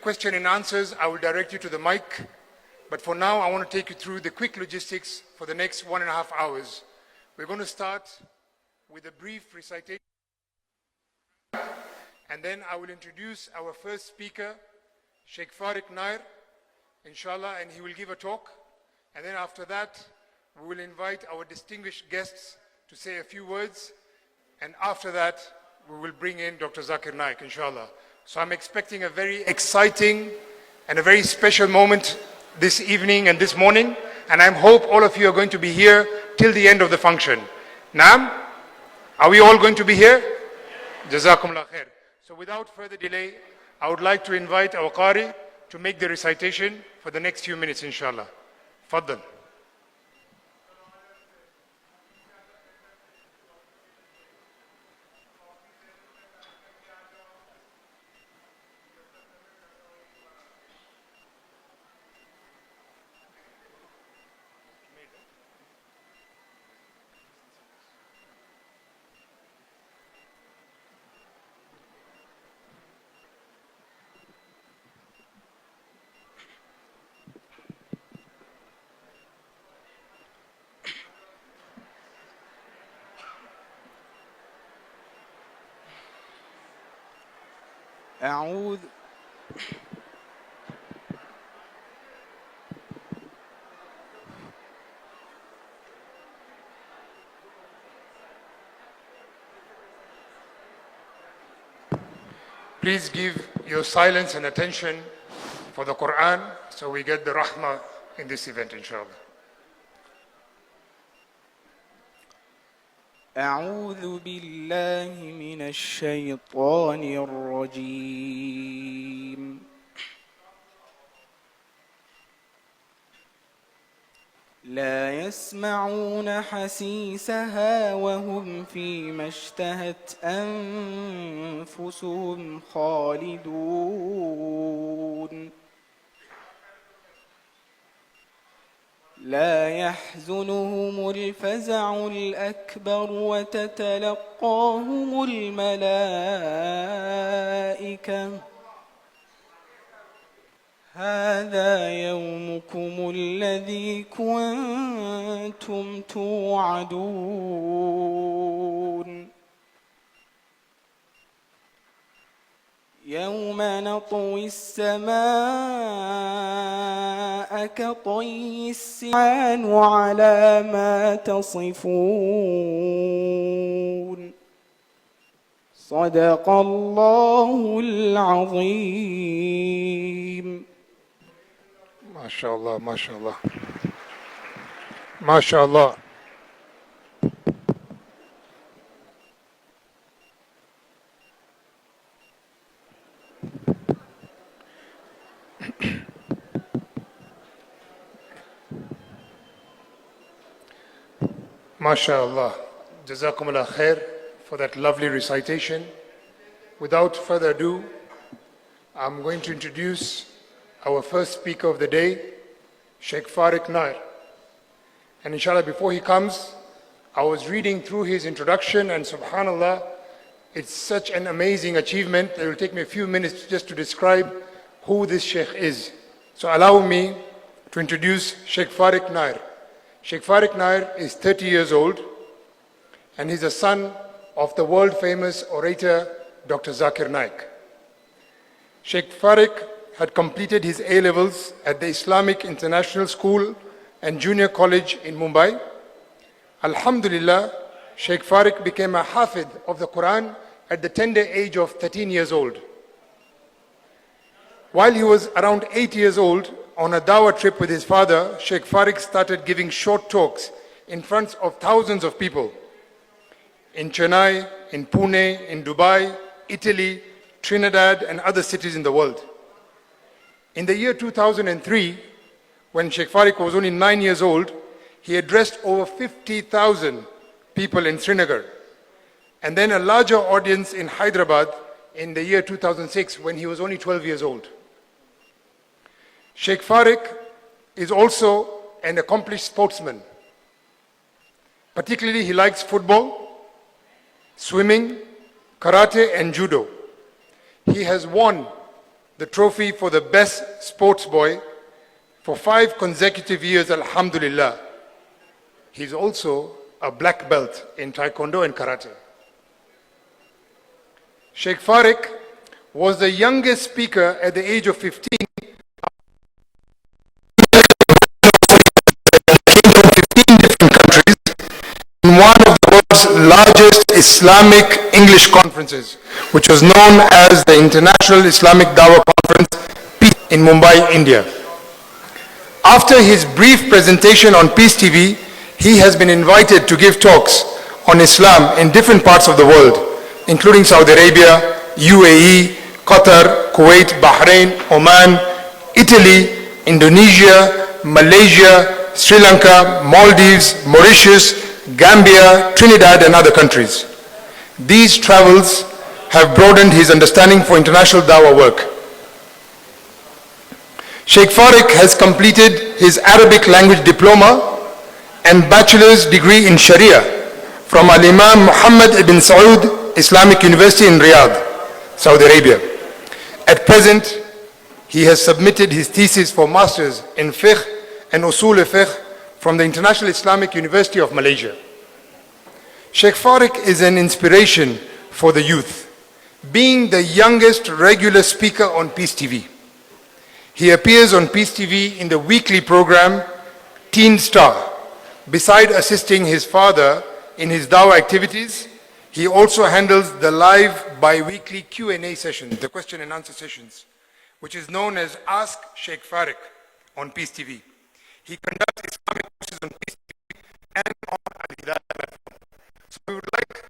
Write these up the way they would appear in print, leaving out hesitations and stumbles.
Question and answers, I will direct you to the mic. But for now, I want to take you through the quick logistics for the next 1.5 hours. We're going to start with a brief recitation, and then I will introduce our first speaker, Shaikh Fariq Naik, inshallah, and he will give a talk. And then after that, we will invite our distinguished guests to say a few words. And after that, we will bring in Dr. Zakir Naik, inshallah. So I'm expecting a very exciting and a very special moment this evening and this morning. And I hope all of you are going to be here till the end of the function. Naam? Are we all going to be here? Jazakumullah khair. So without further delay, I would like to invite our Qari to make the recitation for the next few minutes, inshallah. Faddal. أعوذ Please give your silence and attention for the Quran so we get the rahmah in this event, inshallah. أعوذ بالله من الشيطان الرجيم لا يسمعون حسيسها وهم فيما اشتهت أنفسهم خالدون لا يحزنهم الفزع الأكبر وتتلقاهم الملائكة هذا يومكم الذي كنتم توعدون يوم نطوي السماء كطي السحاب على ما تصفون صدق الله العظيم MashaAllah, MashaAllah. MashaAllah. MashaAllah. Jazakumullah khair for that lovely recitation. Without further ado, I'm going to introduce our first speaker of the day, Shaikh Fariq Naik. And inshallah, before he comes, I was reading through his introduction, and subhanallah, it's such an amazing achievement that it will take me a few minutes just to describe who this Shaykh is. So allow me to introduce Shaikh Fariq Naik. Shaikh Fariq Naik is 30 years old, and he's a son of the world-famous orator, Dr. Zakir Naik. Shaikh Fariq had completed his A-levels at the Islamic International School and Junior College in Mumbai. Alhamdulillah, Shaikh Fariq became a hafid of the Quran at the tender age of 13 years old. While he was around 8 years old, on a dawah trip with his father, Shaikh Fariq started giving short talks in front of thousands of people in Chennai, in Pune, in Dubai, Italy, Trinidad, and other cities in the world. In the year 2003, when Shaikh Fariq was only 9 years old, he addressed over 50,000 people in Srinagar, and then a larger audience in Hyderabad in the year 2006 when he was only 12 years old. Shaikh Fariq is also an accomplished sportsman. Particularly, he likes football, swimming, karate, and judo. He has won the trophy for the best sports boy for 5 consecutive years, alhamdulillah. He's also a black belt in Taekwondo and Karate. Shaikh Fariq was the youngest speaker at the age of 15 in one of the world's largest Islamic English conferences, which was known as the International Islamic Dawah Conference in Mumbai, India. After his brief presentation on Peace TV, he has been invited to give talks on Islam in different parts of the world, including Saudi Arabia, UAE, Qatar, Kuwait, Bahrain, Oman, Italy, Indonesia, Malaysia, Sri Lanka, Maldives, Mauritius, Gambia, Trinidad, and other countries. These travels have broadened his understanding for international dawah work. Shaikh Fariq has completed his Arabic language diploma and bachelor's degree in Sharia from Al-Imam Muhammad ibn Saud Islamic University in Riyadh, Saudi Arabia. At present, he has submitted his thesis for masters in fiqh and usul fiqh from the International Islamic University of Malaysia. Shaikh Fariq is an inspiration for the youth, being the youngest regular speaker on Peace TV. He appears on Peace TV in the weekly program Teen Star. Beside assisting his father in his dawah activities, he also handles the live bi-weekly Q&A sessions, the question and answer sessions, which is known as Ask Shaikh Fariq on Peace TV. He conducts Islamic courses on Peace TV and on Al-Hijazi platform. So we would like,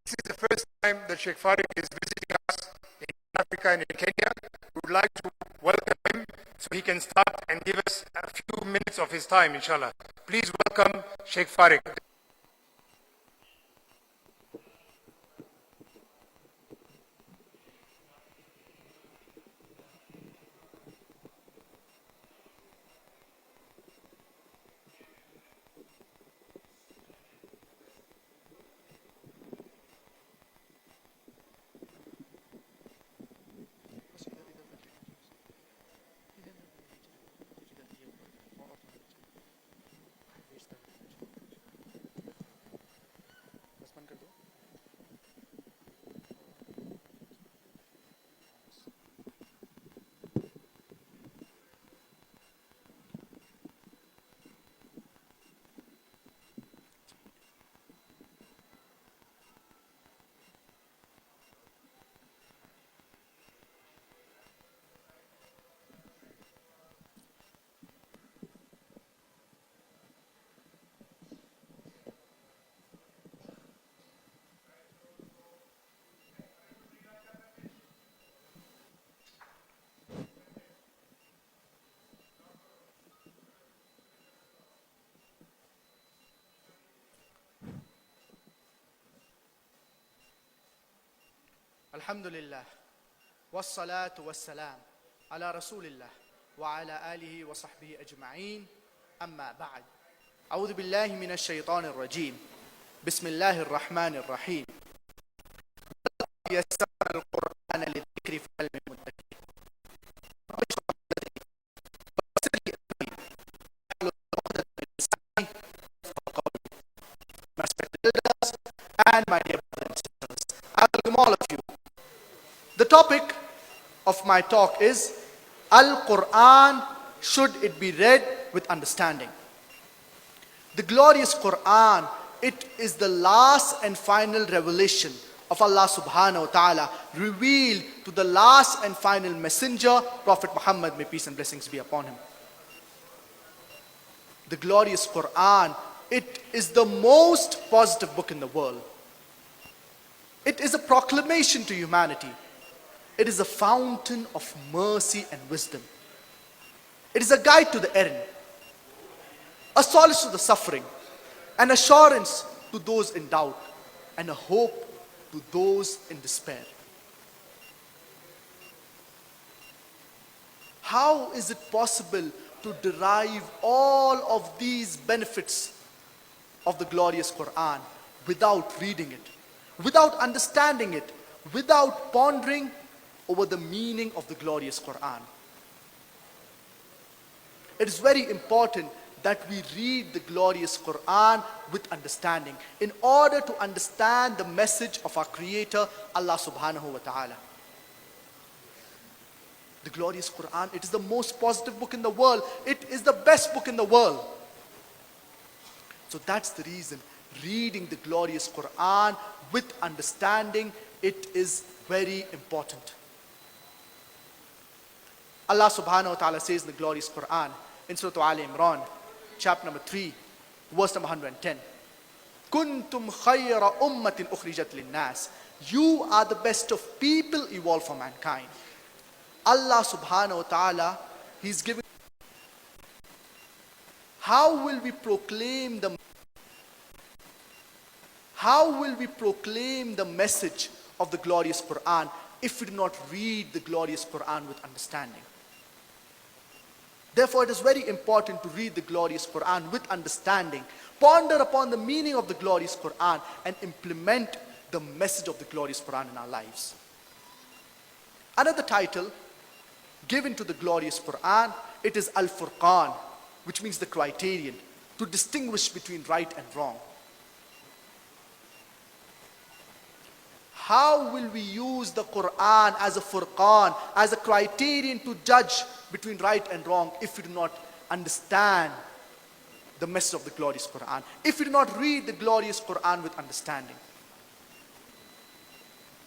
this is the first time that Shaikh Fariq is visiting us in Africa and in Kenya. We would like to welcome him so he can start and give us a few minutes of his time, inshallah. Please welcome Shaikh Fariq. Alhamdulillah, wassalatu wassalam ala rasulillah wa ala alihi wa sahbihi ajma'een, amma ba'd. A'udhu billahi minash shaitanir rajim. Bismillahir rahmanir rahim. Yassara al-Qur'ana lidhikri fahal min muddakir. And my dear brothers and sisters, I welcome all of you. The topic of my talk is Al-Quran, should it be read with understanding? The glorious Quran, it is the last and final revelation of Allah subhanahu wa ta'ala, revealed to the last and final messenger, Prophet Muhammad, may peace and blessings be upon him. The glorious Quran, it is the most positive book in the world. It is a proclamation to humanity. It is a fountain of mercy and wisdom. It is a guide to the errand, a solace to the suffering, an assurance to those in doubt, and a hope to those in despair. How is it possible to derive all of these benefits of the glorious Quran without reading it, without understanding it, without pondering over the meaning of the glorious Quran. It is very important that we read the glorious Quran with understanding in order to understand the message of our Creator, Allah subhanahu wa ta'ala. The glorious Quran, it is the most positive book in the world. It is the best book in the world. So that's the reason reading the glorious Quran with understanding, it is very important. Allah subhanahu wa ta'ala says in the glorious Quran, in Surah Al Imran, chapter number 3, verse number 110. Kuntum khayra ummatin ukhrijat linnas. You are the best of people evolved for mankind. Allah subhanahu wa ta'ala, He's giving. How will we proclaim the message of the glorious Quran if we do not read the glorious Quran with understanding? Therefore, it is very important to read the glorious Quran with understanding, ponder upon the meaning of the glorious Quran, and implement the message of the glorious Quran in our lives. Another title given to the glorious Quran, it is Al-Furqan, which means the criterion, to distinguish between right and wrong. How will we use the Quran as a Furqan, as a criterion to judge between right and wrong if we do not understand the message of the glorious Quran, if we do not read the glorious Quran with understanding?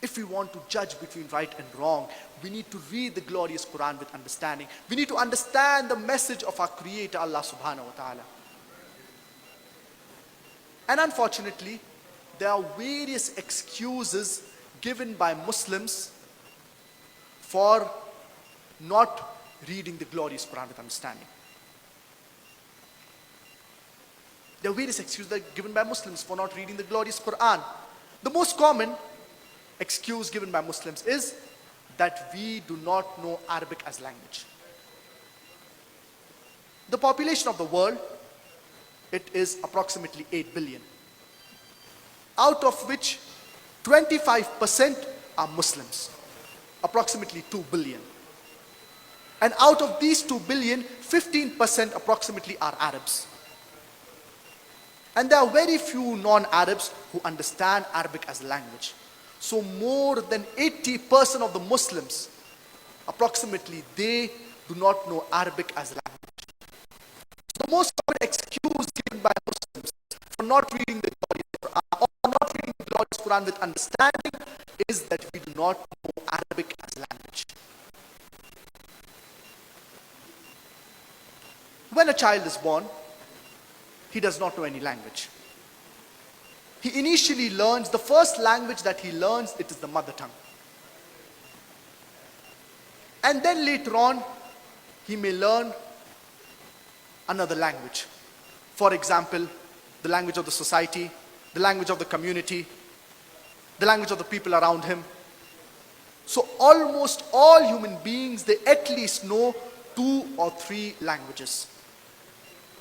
If we want to judge between right and wrong, we need to read the glorious Quran with understanding. We need to understand the message of our Creator, Allah subhanahu wa ta'ala. And unfortunately, there are various excuses given by Muslims for not reading the glorious Quran with understanding. There are various excuses that are given by Muslims for not reading the glorious Quran. The most common excuse given by Muslims is that we do not know Arabic as language. The population of the world, it is approximately 8 billion, out of which 25% are Muslims, approximately 2 billion. And out of these 2 billion, 15% approximately are Arabs. And there are very few non-Arabs who understand Arabic as a language. So more than 80% of the Muslims, approximately, they do not know Arabic as a language. So the most common excuse given by Muslims for not reading the glorious Quran or not reading the glorious Quran with understanding is that we do not know Arabic as a language. When a child is born, he does not know any language. He initially learns, the first language that he learns, it is the mother tongue. And then later on, he may learn another language. For example, the language of the society, the language of the community, the language of the people around him. So almost all human beings, they at least know 2 or 3 languages.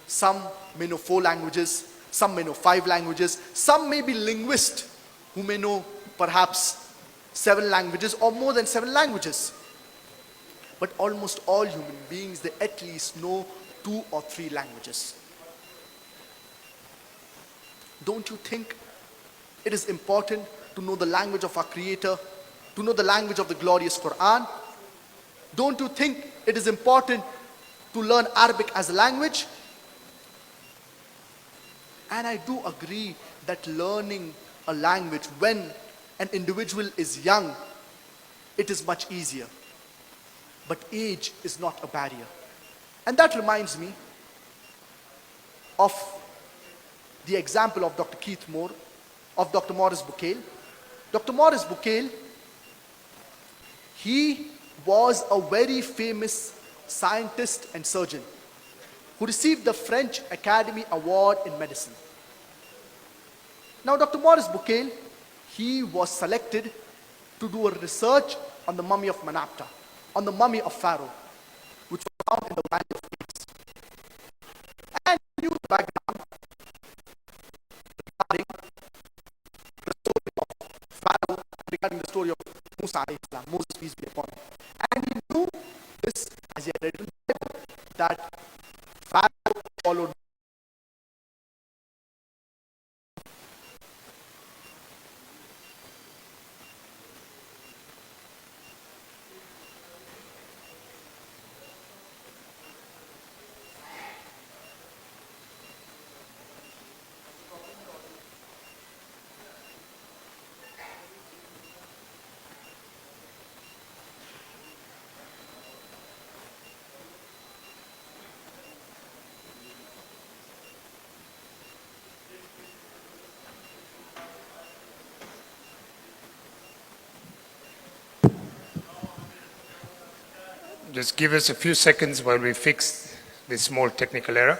Some may know 4 languages, some may know 5 languages, some may be linguists who may know perhaps 7 languages or more than 7 languages. But almost all human beings, they at least know 2 or 3 languages. Don't you think it is important to know the language of our Creator, to know the language of the glorious Quran? Don't you think it is important to learn Arabic as a language? And I do agree that learning a language when an individual is young, it is much easier. But age is not a barrier. And that reminds me of the example of Dr. Keith Moore, of Dr. Maurice Bucaille. Dr. Maurice Bucaille, he was a very famous scientist and surgeon who received the French Academy Award in medicine. Now, Dr. Maurice Bucaille, he was selected to do a research on the mummy of Manapta, on the mummy of Pharaoh, which was found in the Valley of Kings. And he knew the background regarding the story of Pharaoh, regarding the story of Musa alayhi salam, Moses, peace be upon him. And he knew this, as he had read in the Bible, that Pharaoh followed. Just give us a few seconds while we fix this small technical error.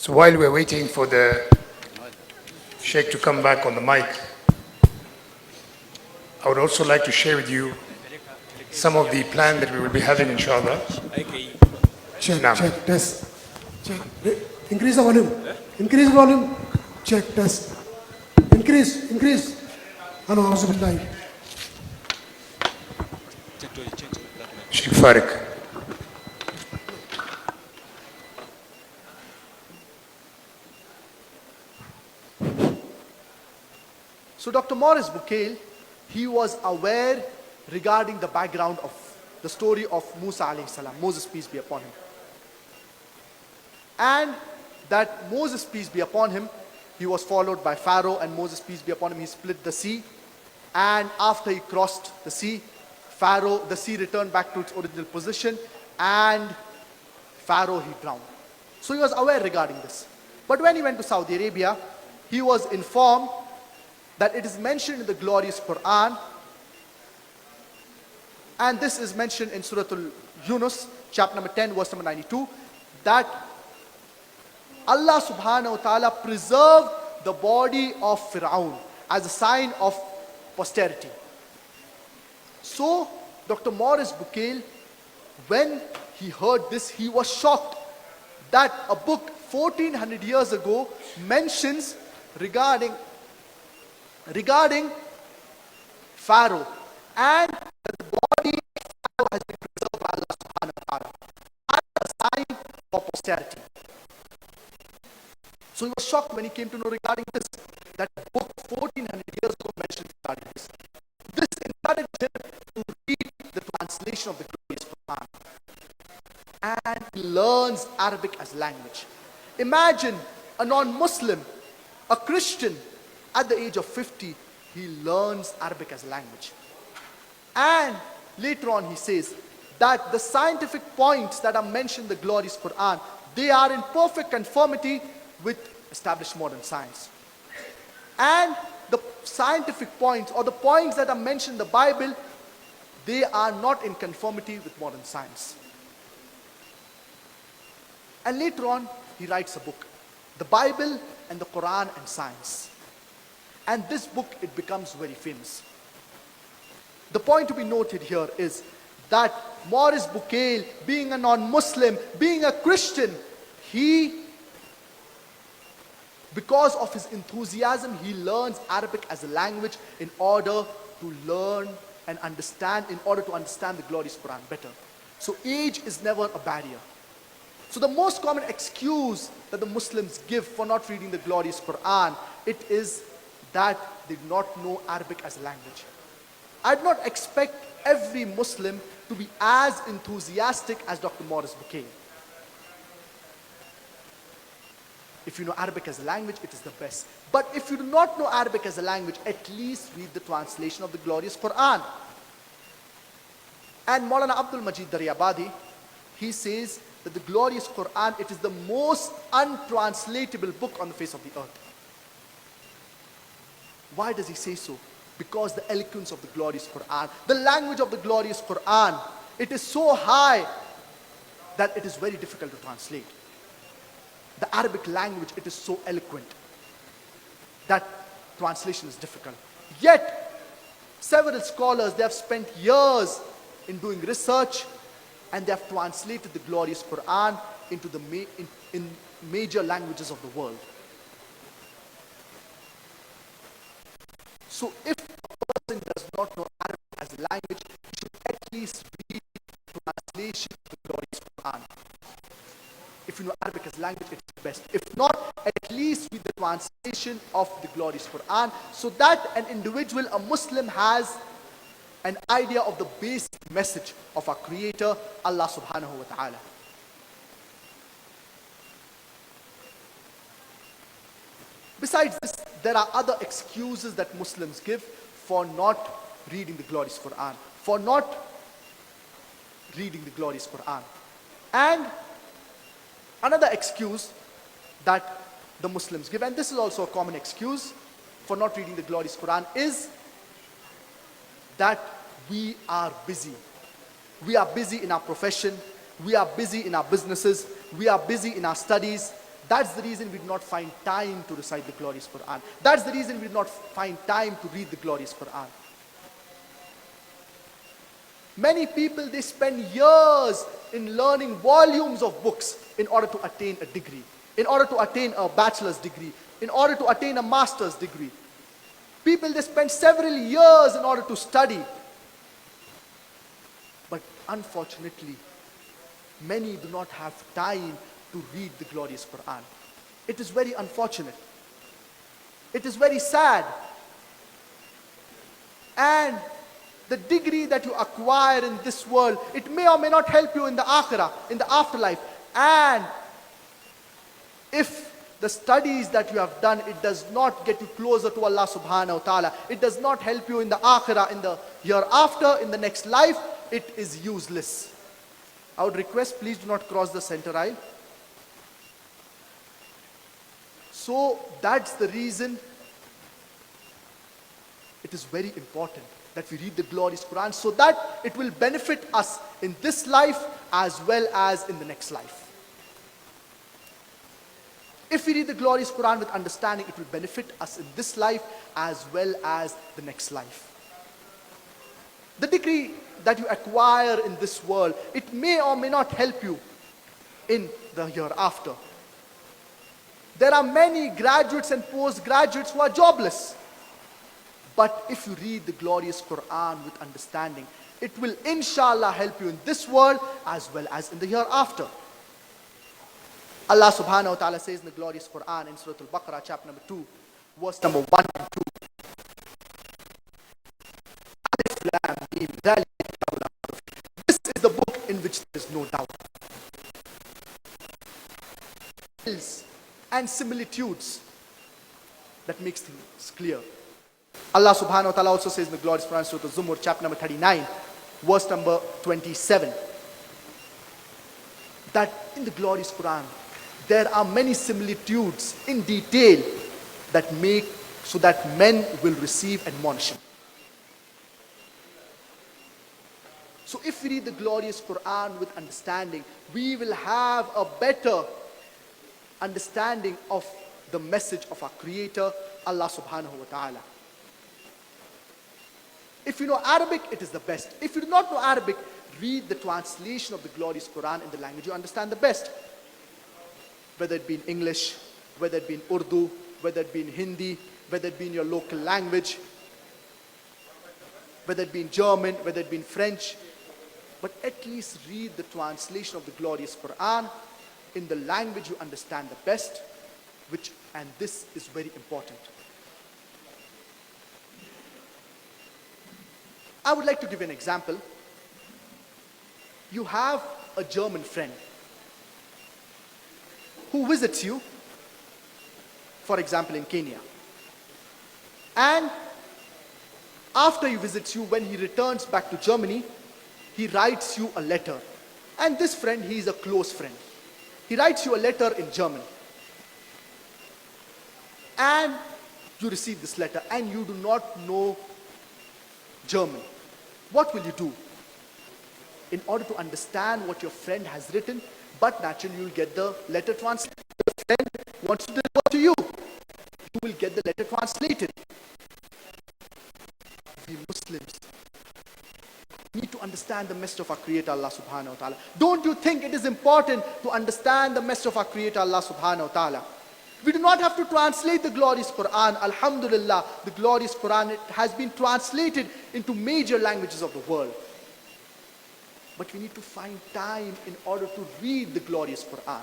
So while we're waiting for the Sheikh to come back on the mic, I would also like to share with you some of the plan that we will be having, inshallah. Check, Naam. check, test. Check. Increase the volume. Increase the volume. Check, test. Increase, increase. Hello, Auzubillah. Shaikh Fariq. So Dr. Morris Bukail, he was aware regarding the background of the story of Musa alayhi salam, Moses, peace be upon him. And that Moses, peace be upon him, he was followed by Pharaoh, and Moses, peace be upon him, he split the sea. And after he crossed the sea, the sea returned back to its original position, and Pharaoh, he drowned. So he was aware regarding this. But when he went to Saudi Arabia, he was informed that it is mentioned in the glorious Quran, and this is mentioned in Surah Al-Yunus, chapter number 10, verse number 92, that Allah subhanahu wa ta'ala preserved the body of Fir'aun as a sign of posterity. So, Dr. Morris Bukail, when he heard this, he was shocked that a book 1400 years ago mentions regarding Pharaoh, and that the body of Pharaoh has been preserved by Allah subhanahu wa ta'ala as a sign for posterity. So he was shocked when he came to know regarding this, that book 1400 years ago mentioned regarding this. This encouraged him to read the translation of the glorious Quran, and he learns Arabic as language. Imagine a non-Muslim, a Christian, at the age of 50, he learns Arabic as a language. And later on he says that the scientific points that are mentioned in the glorious Quran, they are in perfect conformity with established modern science. And the scientific points, or the points that are mentioned in the Bible, they are not in conformity with modern science. And later on, he writes a book, The Bible and the Quran and Science. And this book, it becomes very famous. The point to be noted here is that Morris Bukail, being a non-Muslim, being a Christian, because of his enthusiasm, he learns Arabic as a language in order to learn and understand, in order to understand the glorious Quran better. So age is never a barrier. So the most common excuse that the Muslims give for not reading the glorious Quran, it is that they do not know Arabic as a language. I do not expect every Muslim to be as enthusiastic as Dr. Morris Bukail. If you know Arabic as a language, it is the best. But if you do not know Arabic as a language, at least read the translation of the glorious Quran. And Maulana Abdul Majid Daryabadi, he says that the glorious Quran, it is the most untranslatable book on the face of the earth. Why does he say so? Because the eloquence of the glorious Quran, the language of the glorious Quran, it is so high that it is very difficult to translate. The Arabic language, it is so eloquent that translation is difficult. Yet, several scholars, they have spent years in doing research, and they have translated the glorious Quran into the in major languages of the world. So if a person does not know Arabic as a language, he should at least read the translation of the glorious Quran. If you know Arabic as a language, it's the best. If not, at least read the translation of the glorious Quran, so that an individual, a Muslim, has an idea of the basic message of our Creator, Allah subhanahu wa ta'ala. Besides this, there are other excuses that Muslims give for not reading the glorious Quran, for not reading the glorious Quran. And another excuse that the Muslims give, and this is also a common excuse for not reading the glorious Quran, is that we are busy. We are busy in our profession, we are busy in our businesses, we are busy in our studies. That's the reason we do not find time to recite the glorious Quran. That's the reason we do not find time to read the glorious Quran. Many people, they spend years in learning volumes of books in order to attain a degree, in order to attain a bachelor's degree, in order to attain a master's degree. People, they spend several years in order to study. But unfortunately, many do not have time to read the glorious Quran. It is very unfortunate. It is very sad. And the degree that you acquire in this world, it may or may not help you in the akhirah, in the afterlife. And if the studies that you have done, it does not get you closer to Allah subhanahu wa ta'ala, it does not help you in the akhirah, in the hereafter, in the next life, it is useless. I would request, please do not cross the center aisle. So that's the reason it is very important that we read the glorious Quran, so that it will benefit us in this life as well as in the next life. If we read the glorious Quran with understanding, it will benefit us in this life as well as the next life. The degree that you acquire in this world, it may or may not help you in the hereafter. There are many graduates and postgraduates who are jobless. But if you read the glorious Quran with understanding, it will inshallah help you in this world as well as in the hereafter. Allah subhanahu wa ta'ala says in the glorious Quran in Surah Al-Baqarah, chapter number 2, verse number 1 and 2. Alif Lam Mim, Dhalika Kitabul La Rayba Fihi. This is the book in which there is no doubt. And similitudes that makes things clear. Allah subhanahu wa ta'ala also says in the glorious Quran, Surah Al-Zumur, chapter number 39, verse number 27, that in the glorious Quran, there are many similitudes in detail that make so that men will receive admonition. So if we read the glorious Quran with understanding, we will have a better understanding of the message of our Creator, Allah subhanahu wa ta'ala. If you know Arabic, it is the best. If you do not know Arabic, read the translation of the glorious Quran in the language you understand the best. Whether it be in English, whether it be in Urdu, whether it be in Hindi, whether it be in your local language, whether it be in German, whether it be in French. But at least read the translation of the glorious Quran in the language you understand the best, and this is very important. I would like to give you an example. You have a German friend who visits you, for example, in Kenya. And after he visits you, when he returns back to Germany, he writes you a letter. And this friend, he is a close friend. He writes you a letter in German. And you receive this letter and you do not know German. What will you do? In order to understand what your friend has written, but naturally you'll get the letter translated. Your friend wants to deliver to you. You will get the letter translated. We Muslims need to understand the message of our Creator Allah subhanahu wa ta'ala. Don't you think it is important to understand the message of our Creator Allah subhanahu wa ta'ala? We do not have to translate the glorious Quran. Alhamdulillah, the glorious Quran, it has been translated into major languages of the world. But we need to find time in order to read the glorious Quran.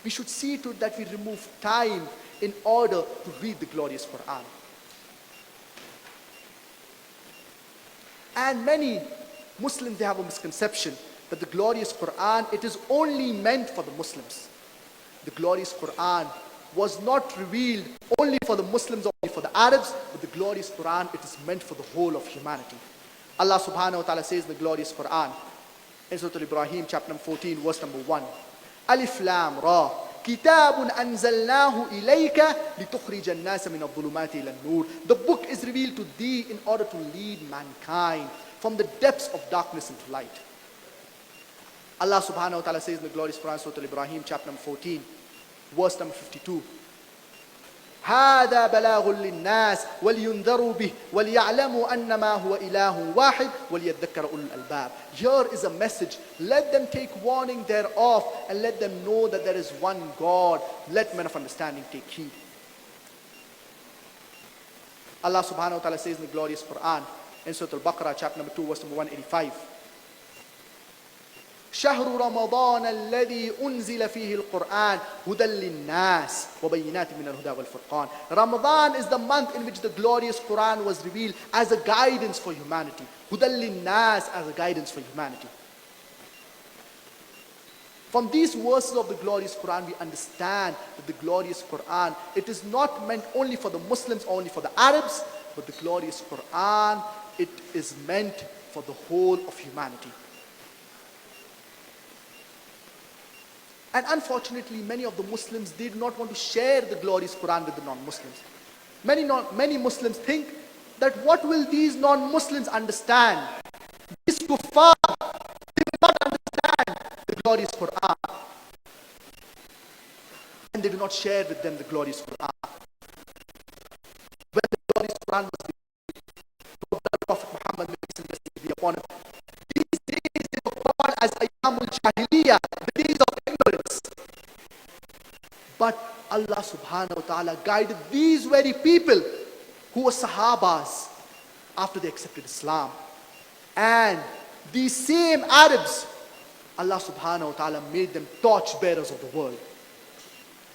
We should see to it that we remove time in order to read the glorious Quran. And many Muslims, they have a misconception that the glorious Quran, it is only meant for the Muslims. The glorious Quran was not revealed only for the Muslims or only for the Arabs, but the glorious Quran, it is meant for the whole of humanity. Allah subhanahu wa ta'ala says in the glorious Quran, in Surah Al-Ibrahim, chapter number 14, verse number 1, Alif Lam Ra, Kitabun anzalnahu ilayka litukhrija an-nasa min adh-dhulumati ila an-nur. The book is revealed to thee in order to lead mankind from the depths of darkness into light. Allah subhanahu wa ta'ala says in the glorious Quran, Surah Al-Ibrahim, chapter number 14, verse number 52, هذا بلاغ للناس ولينذروا به وليعلموا أنما هو إله واحد وليذكر أولو الألباب. Here is a message. Let them take warning thereof and let them know that there is one God. Let men of understanding take heed. Allah subhanahu wa ta'ala says in the glorious Quran, in Surah Al-Baqarah, chapter number 2, verse number 185, شهر رمضان الذي أنزل فيه القرآن هدى للناس وبينات من الهدى والفرقان. Ramadan is the month in which the glorious Quran was revealed as a guidance for humanity. هدى للناس, as a guidance for humanity. From these verses of the glorious Quran, we understand that the glorious Quran, it is not meant only for the Muslims, only for the Arabs, but the glorious Quran, it is meant for the whole of humanity. And unfortunately, many of the Muslims did not want to share the glorious Quran with the non-Muslims. Many Muslims think that what will these non-Muslims understand? These kuffar, they will not understand the glorious Quran. And they do not share with them the glorious Quran. When the glorious Quran was revealed, the Prophet Muhammad, may peace and blessings be upon him, these days they were called as Ayyamul Jahiliyyah, the days of ignorance. But Allah subhanahu wa ta'ala guided these very people who were Sahabas after they accepted Islam. And these same Arabs, Allah subhanahu wa ta'ala made them torch bearers of the world.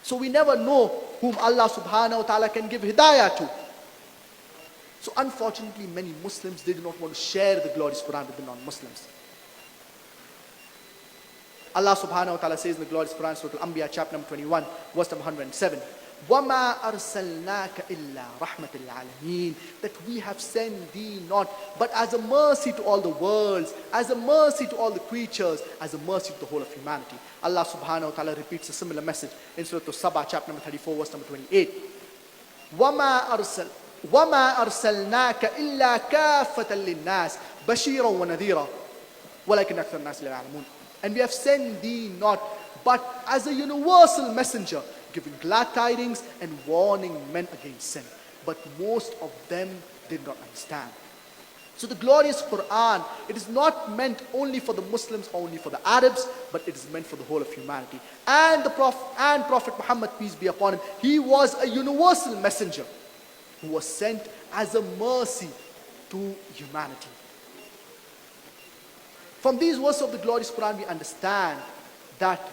So we never know whom Allah subhanahu wa ta'ala can give hidayah to. So unfortunately, many Muslims, they do not want to share the glorious Quran with the non-Muslims. Allah subhanahu wa ta'ala says in the glorious Quran, Surah Al-Anbiya, chapter number 21, verse number 107, وَمَا أَرْسَلْنَاكَ إِلَّا رَحْمَةً لِلْعَالَمِينَ, that we have sent thee not, but as a mercy to all the worlds, as a mercy to all the creatures, as a mercy to the whole of humanity. Allah subhanahu wa ta'ala repeats a similar message in Surah Al-Sabah, chapter number 34, verse number 28. وَمَا أَرْسَلْنَاكَ إِلَّا كَافَّةً لِلنَّاسِ بَشِيرًا وَنَذِيرًا وَلَكِنْ أَكْثَرَ النَّاسِ لَا يَعْلَمُونَ. And we have sent thee not, but as a universal messenger, giving glad tidings and warning men against sin. But most of them did not understand. So the glorious Quran, it is not meant only for the Muslims, only for the Arabs, but it is meant for the whole of humanity. And Prophet Muhammad, peace be upon him, he was a universal messenger who was sent as a mercy to humanity. From these verses of the glorious Quran, we understand that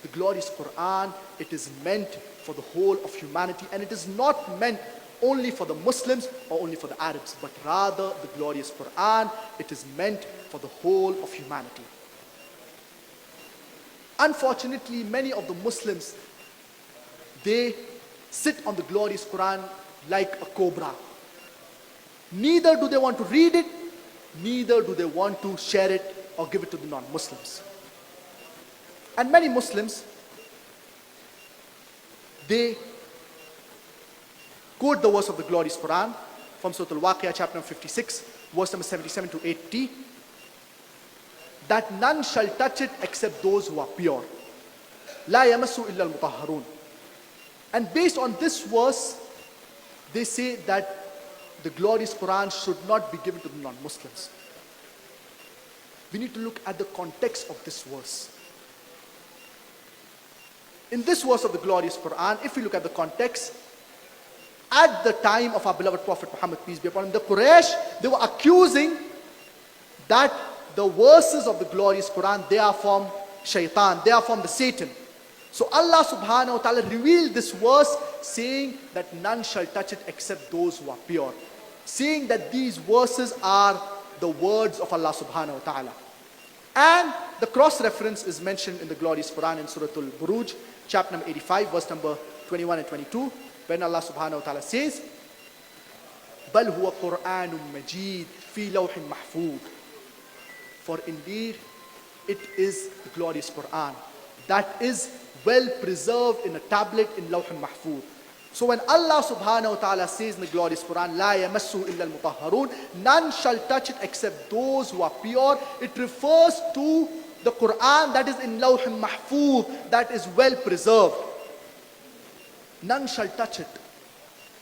the glorious Quran, it is meant for the whole of humanity, and it is not meant only for the Muslims or only for the Arabs, but rather the glorious Quran, it is meant for the whole of humanity. Unfortunately, many of the Muslims, they sit on the glorious Quran like a cobra. Neither do they want to read it, neither do they want to share it or give it to the non-Muslims. And many Muslims, they quote the verse of the glorious Quran from Surah Al-Waqi'ah, chapter number 56, verse number 77 to 80, that none shall touch it except those who are pure. La yamassu illa al-mutahharun. And based on this verse, they say that the glorious Quran should not be given to the non-Muslims. We need to look at the context of this verse. In this verse of the glorious Quran, if we look at the context, at the time of our beloved Prophet Muhammad, peace be upon him, the Quraysh, they were accusing that the verses of the glorious Quran, they are from shaitan, they are from the Satan. So Allah subhanahu wa ta'ala revealed this verse saying that none shall touch it except those who are pure. Saying that these verses are the words of Allah subhanahu wa ta'ala. And the cross-reference is mentioned in the glorious Quran in Surah Al-Buruj, chapter number 85, verse number 21 and 22, when Allah subhanahu wa ta'ala says, بَلْ هُوَ قُرْآنٌ مَجِيدٌ فِي لَوْحٍ مَحْفُوظٍ. For indeed, it is the glorious Quran that is well preserved in a tablet in Lawh al-Mahfuz. So when Allah subhanahu wa ta'ala says in the glorious Quran, La yamassu illa al-mutahharun, none shall touch it except those who are pure, it refers to the Quran that is in Lawh al-Mahfuz, that is well preserved. None shall touch it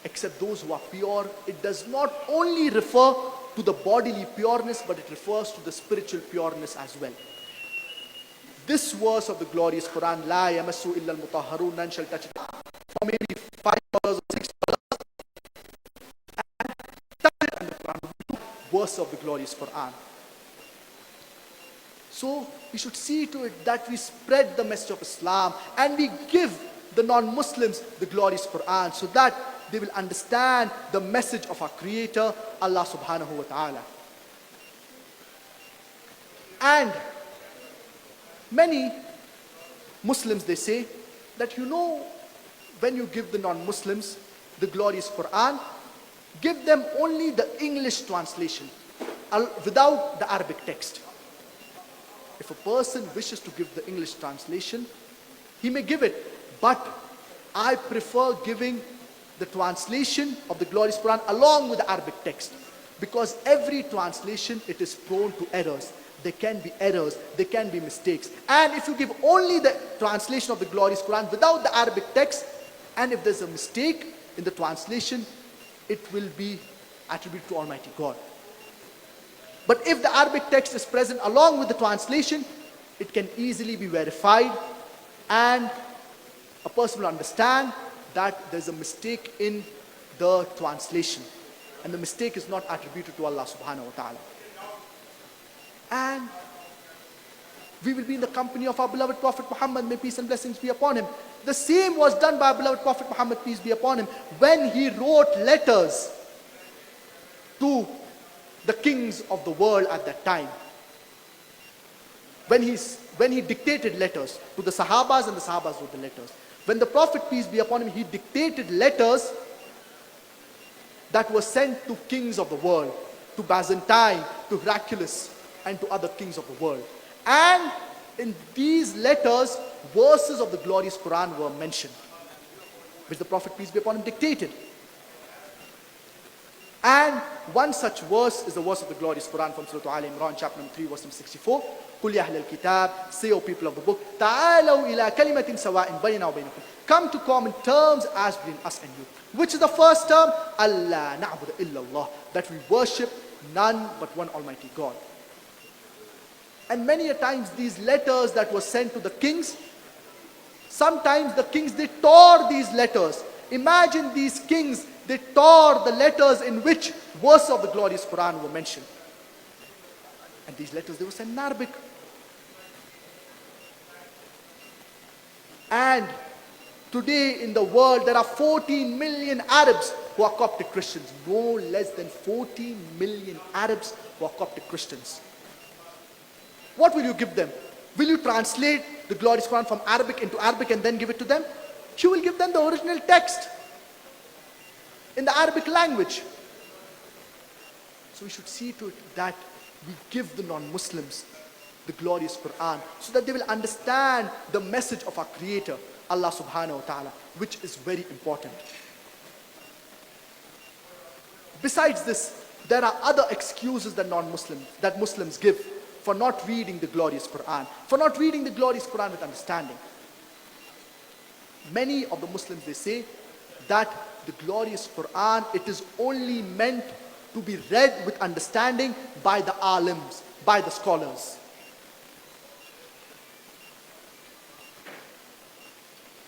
except those who are pure. It does not only refer to the bodily pureness, but it refers to the spiritual pureness as well. This verse of the glorious Quran, La yamassu illa al-mutahharun, none shall touch it, for maybe $5 or $6, and touch it in the Quran, verse of the glorious Quran. So we should see to it that we spread the message of Islam and we give the non-Muslims the glorious Quran so that they will understand the message of our Creator, Allah subhanahu wa ta'ala. And many Muslims, they say that, when you give the non-Muslims the glorious Quran, give them only the English translation without the Arabic text. If a person wishes to give the English translation, he may give it, but I prefer giving the translation of the glorious Quran along with the Arabic text, because every translation, it is prone to errors. There can be errors, there can be mistakes. And if you give only the translation of the glorious Quran without the Arabic text, and if there's a mistake in the translation, it will be attributed to Almighty God. But if the Arabic text is present along with the translation, it can easily be verified, and a person will understand that there's a mistake in the translation, and the mistake is not attributed to Allah subhanahu wa ta'ala. And we will be in the company of our beloved Prophet Muhammad, may peace and blessings be upon him. The same was done by our beloved Prophet Muhammad, peace be upon him, when he wrote letters to the kings of the world at that time. When he dictated letters to the Sahabas, and the Sahabas wrote the letters. When the Prophet, peace be upon him, he dictated letters that were sent to kings of the world, to Byzantine, to Heraclius, and to other kings of the world. And in these letters, verses of the glorious Quran were mentioned, which the Prophet, peace be upon him, dictated. And one such verse is the verse of the glorious Quran from Surah Al-Imran, chapter number 3, verse number 64. قُلْ يَا أَهْلَ الْكِتَابِ, say, O people of the book, تَعَالَوْا إِلَىٰ كَلِمَةٍ سَوَاءٍ بَيْنَنَا وَبَيْنَكُمْ, come to common terms as between us and you. Which is the first term? أَلَّا نَعْبُدَ إِلَّا اللَّهِ, that we worship none but one Almighty God. And many a times these letters that were sent to the kings, sometimes the kings, they tore these letters. Imagine these kings, they tore the letters in which verses of the glorious Quran were mentioned. And these letters, they were sent in Arabic. And today in the world, there are 14 million Arabs who are Coptic Christians. No less than 14 million Arabs who are Coptic Christians. What will you give them? Will you translate the glorious Quran from Arabic into Arabic and then give it to them? You will give them the original text in the Arabic language. So we should see to it that we give the non-Muslims the glorious Quran so that they will understand the message of our Creator, Allah subhanahu wa ta'ala, which is very important. Besides this, there are other excuses that Muslims give for not reading the glorious Quran, for not reading the glorious Quran with understanding. Many of the Muslims, they say that the glorious Quran, it is only meant to be read with understanding by the alims, by the scholars.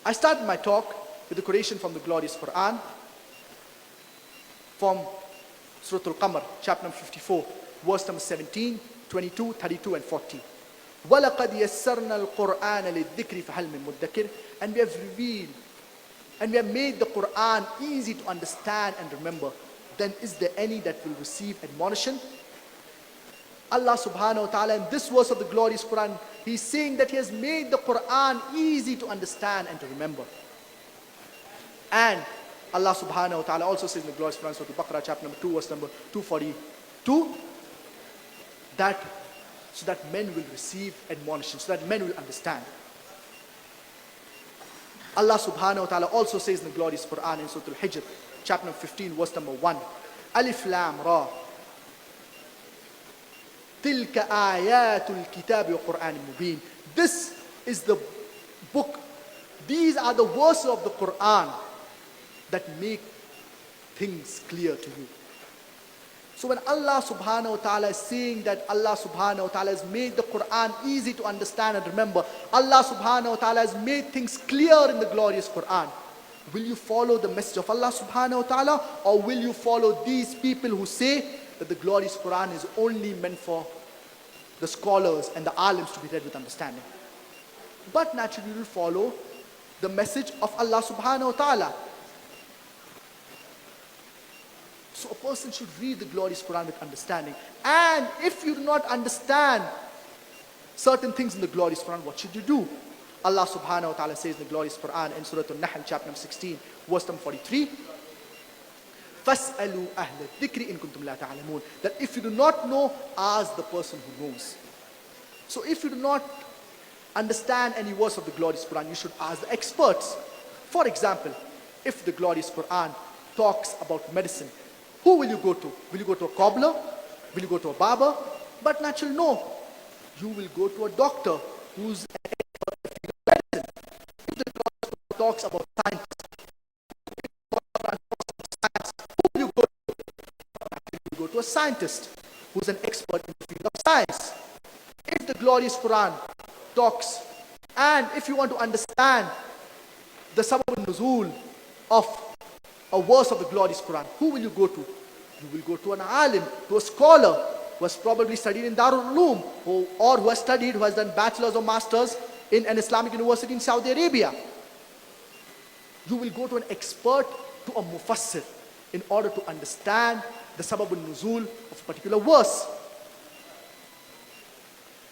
I started my talk with the quotation from the glorious Quran from Surah Al-Qamar, chapter number 54, verse number 17, 22, 32 and 40. وَلَقَدْ يَسَّرْنَا الْقُرْآنَ لِلذِّكْرِ فَهَلْ مِن مُدَّكِرٍ. And we have revealed, and we have made the Quran easy to understand and remember. Then is there any that will receive admonition? Allah subhanahu wa ta'ala, in this verse of the glorious Quran, He's saying that He has made the Quran easy to understand and to remember. And Allah subhanahu wa ta'ala also says in the glorious Quran, Surah Al-Baqarah, chapter number 2, verse number 242, that so that men will receive admonition, so that men will understand. Allah subhanahu wa ta'ala also says in the glorious Quran in Surah Al-Hijr, chapter number 15, verse number 1, Alif Lam Ra, Tilka ayatul kitabi wa Quran mubin. This is the book, these are the verses of the Quran that make things clear to you. So when Allah subhanahu wa ta'ala is saying that Allah subhanahu wa ta'ala has made the Quran easy to understand and remember, Allah subhanahu wa ta'ala has made things clear in the glorious Quran. Will you follow the message of Allah subhanahu wa ta'ala, or will you follow these people who say that the glorious Quran is only meant for the scholars and the alims to be read with understanding? But naturally you will follow the message of Allah subhanahu wa ta'ala. So a person should read the glorious Quran with understanding. And if you do not understand certain things in the glorious Quran, what should you do? Allah subhanahu wa ta'ala says in the glorious Quran in Surah Al-Nahl, chapter number 16, verse number 43, فَاسْأَلُوا أَهْلَ الذِّكْرِ إِن كُنْتُمْ لَا تَعْلَمُونَ. That if you do not know, ask the person who knows. So if you do not understand any verse of the glorious Quran, you should ask the experts. For example, if the glorious Quran talks about medicine, who will you go to? Will you go to a cobbler? Will you go to a barber? But naturally, no. You will go to a doctor who's an expert in the field of medicine. If the glorious Quran talks about science, who will you go to? You will go to a scientist who's an expert in the field of science. If the glorious Quran talks, and if you want to understand the sabab al-nuzul of a verse of the glorious Quran, who will you go to? You will go to an alim, to a scholar who has probably studied in Darul Uloom, or who has done bachelor's or master's in an Islamic university in Saudi Arabia. You will go to an expert, to a mufassir, in order to understand the sabab al-nuzul of a particular verse.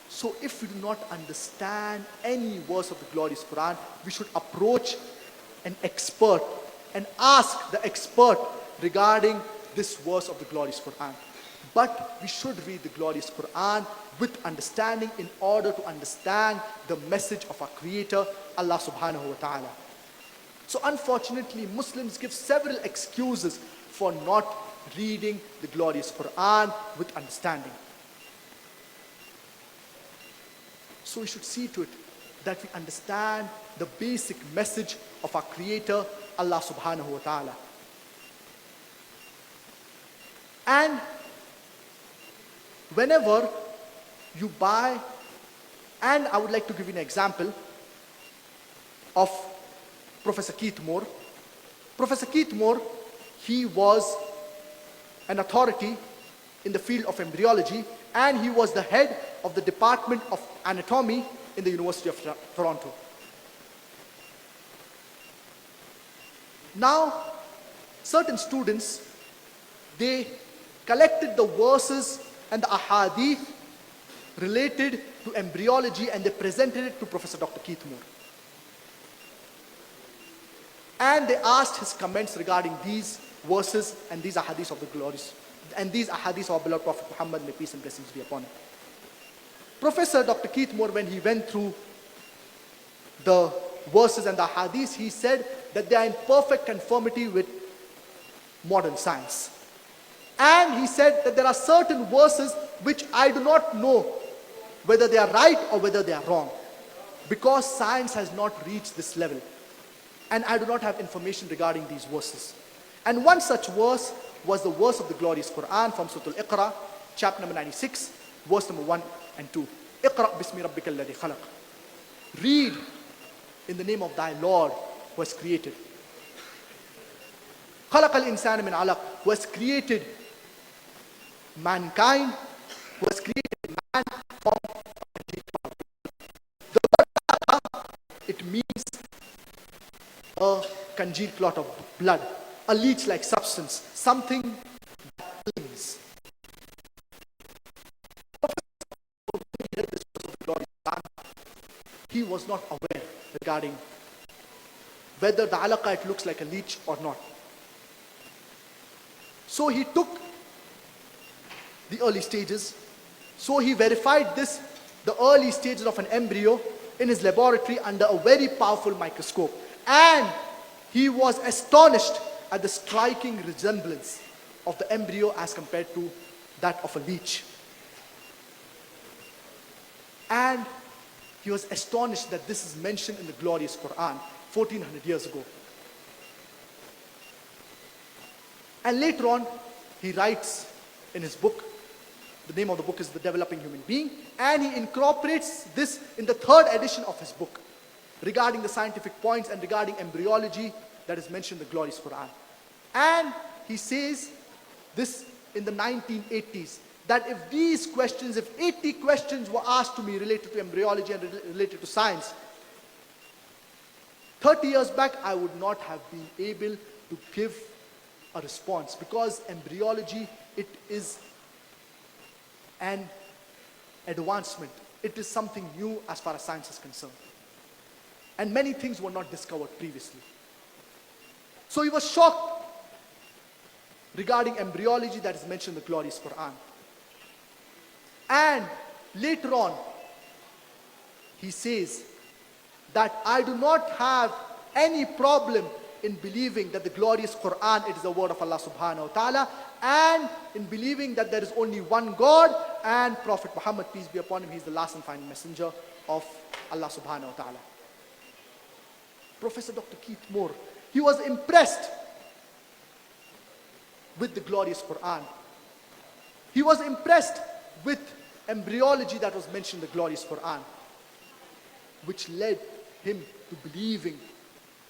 So if we do not understand any verse of the glorious Quran, we should approach an expert and ask the expert regarding this verse of the glorious Quran. But we should read the glorious Quran with understanding in order to understand the message of our Creator, Allah subhanahu wa ta'ala. So unfortunately, Muslims give several excuses for not reading the glorious Quran with understanding. So we should see to it that we understand the basic message of our Creator, Allah subhanahu wa ta'ala. And whenever you buy, and I would like to give you an example of Professor Keith Moore. Professor Keith Moore, he was an authority in the field of embryology, and he was the head of the Department of Anatomy in the University of Toronto. Now, certain students, they collected the verses and the ahadith related to embryology, and they presented it to Professor Dr. Keith Moore. And they asked his comments regarding these verses and these ahadith of the glorious, and these ahadith of our beloved Prophet Muhammad, may peace and blessings be upon him. Professor Dr. Keith Moore, when he went through the verses and the ahadith, he said that they are in perfect conformity with modern science. And he said that there are certain verses which I do not know whether they are right or whether they are wrong, because science has not reached this level. And I do not have information regarding these verses. And one such verse was the verse of the glorious Quran from Surah Al-Iqra, chapter number 96, verse number 1 and 2. Iqra bismi rabbika alladhi khalaq. Read in the name of thy Lord who has created. Khalaq al-insana min alaq, who has created mankind, who has created man from the word alaq, it means a congealed clot of blood, a leech-like substance, something that clings. He was not aware regarding whether the alaqa it looks like a leech or not. So he took the early stages. So he verified this, the early stages of an embryo, in his laboratory under a very powerful microscope. And he was astonished at the striking resemblance of the embryo as compared to that of a leech. And he was astonished that this is mentioned in the glorious Quran 1400 years ago. And later on, he writes in his book, the name of the book is The Developing Human Being, and he incorporates this in the 3rd edition of his book regarding the scientific points and regarding embryology that is mentioned in the glorious Quran. And he says this in the 1980s, that if these questions, if 80 questions were asked to me related to embryology and related to science, 30 years back, I would not have been able to give a response, because embryology, it is an advancement. It is something new as far as science is concerned. And many things were not discovered previously. So he was shocked regarding embryology that is mentioned in the glorious Quran. And later on, he says that I do not have any problem in believing that the glorious Quran, it is the word of Allah subhanahu wa ta'ala, and in believing that there is only one God, and Prophet Muhammad, peace be upon him, he is the last and final messenger of Allah subhanahu wa ta'ala. Professor Dr. Keith Moore, he was impressed with the glorious Quran. He was impressed with embryology that was mentioned in the glorious Quran, which led him to believing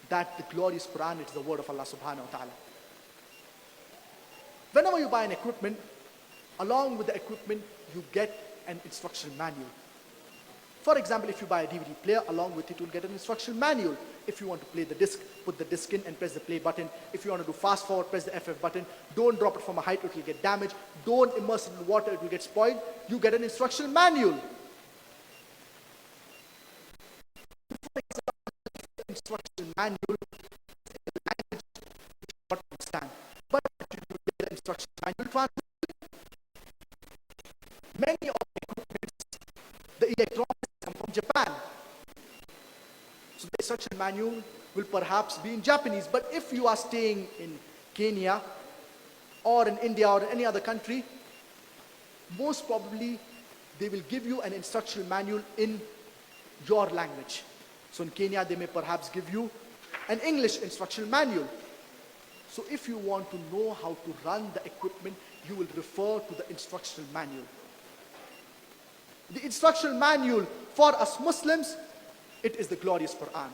that the glorious Quran is the word of Allah subhanahu wa ta'ala. Whenever you buy an equipment, along with the equipment, you get an instruction manual. For example, if you buy a DVD player, along with it, you'll get an instruction manual. If you want to play the disc, put the disc in and press the play button. If you want to do fast forward, press the FF button. Don't drop it from a height, it will get damaged. Don't immerse it in water, it will get spoiled. You get an instruction manual. For example, the instruction manual is a language which you cannot understand. But you get an instruction manual translation. Many of the equipment, the electronics come from Japan. So the instruction manual will perhaps be in Japanese. But if you are staying in Kenya or in India or any other country, most probably they will give you an instruction manual in your language. So in Kenya, they may perhaps give you an English instruction manual. So if you want to know how to run the equipment, you will refer to the instructional manual. The instructional manual for us Muslims, it is the glorious Quran.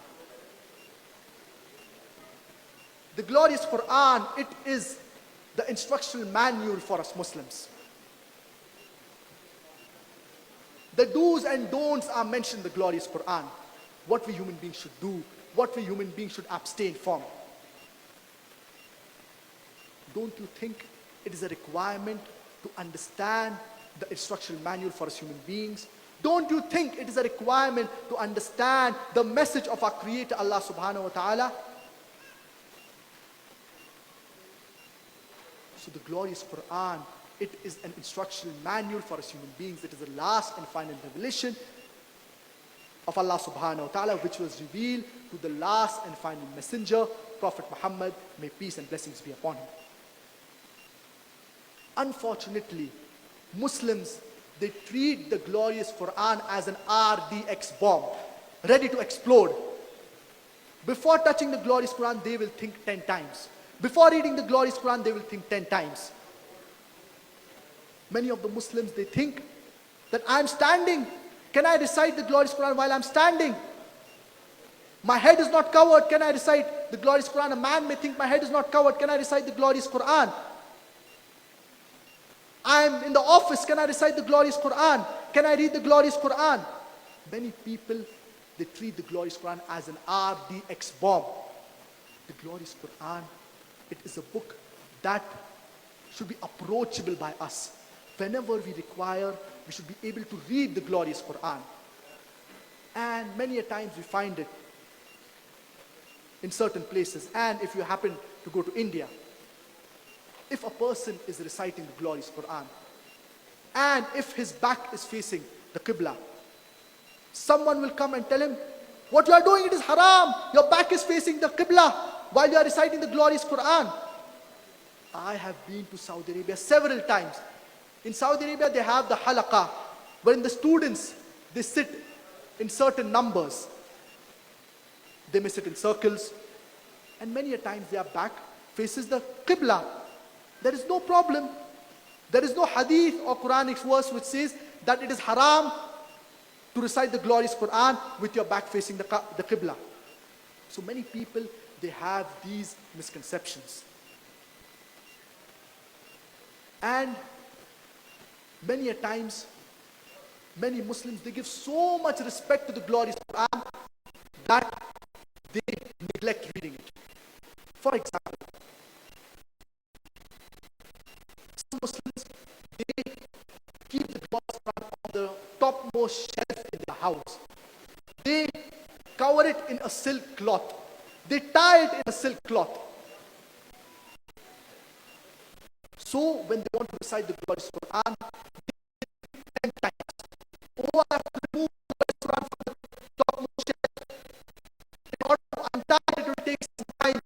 The glorious Quran, it is the instructional manual for us Muslims. The do's and don'ts are mentioned in the glorious Quran. What we human beings should do, what we human beings should abstain from. Don't you think it is a requirement to understand the instructional manual for us human beings? Don't you think it is a requirement to understand the message of our Creator Allah subhanahu wa ta'ala? So the glorious Quran, it is an instructional manual for us human beings. It is the last and final revelation of Allah subhanahu wa ta'ala, which was revealed to the last and final messenger, Prophet Muhammad, may peace and blessings be upon him. Unfortunately, Muslims, they treat the glorious Quran as an RDX bomb, ready to explode. Before touching the glorious Quran, they will think 10 times. Before reading the glorious Quran, they will think 10 times. Many of the Muslims, they think that I'm standing. Can I recite the glorious Quran while I'm standing? My head is not covered. Can I recite the glorious Quran? A man may think my head is not covered. Can I recite the glorious Quran? I'm in the office. Can I recite the glorious Quran? Can I read the glorious Quran? Many people, they treat the glorious Quran as an RDX bomb. The glorious Quran, it is a book that should be approachable by us. Whenever we require, we should be able to read the glorious Quran. And many a times we find it in certain places. And if you happen to go to India, if a person is reciting the glorious Quran, and if his back is facing the Qibla, someone will come and tell him, what you are doing, it is haram. Your back is facing the Qibla while you are reciting the glorious Quran. I have been to Saudi Arabia several times. In Saudi Arabia, they have the halaqah, wherein the students, they sit in certain numbers. They may sit in circles, and many a times their back faces the Qibla. There is no problem. There is no hadith or Quranic verse which says that it is haram to recite the glorious Quran with your back facing the Qibla. So many people, they have these misconceptions. And many a times, many Muslims, they give so much respect to the glorious Quran that they neglect reading it. For example, some Muslims, they keep the glorious Quran on the topmost shelf in their house. They cover it in a silk cloth. They tie it in a silk cloth. So when they want to recite the glorious Quran, they 10 times. Oh, I have to remove the glorious Quran from the topmost shelf. In order to untie it, it will take some time.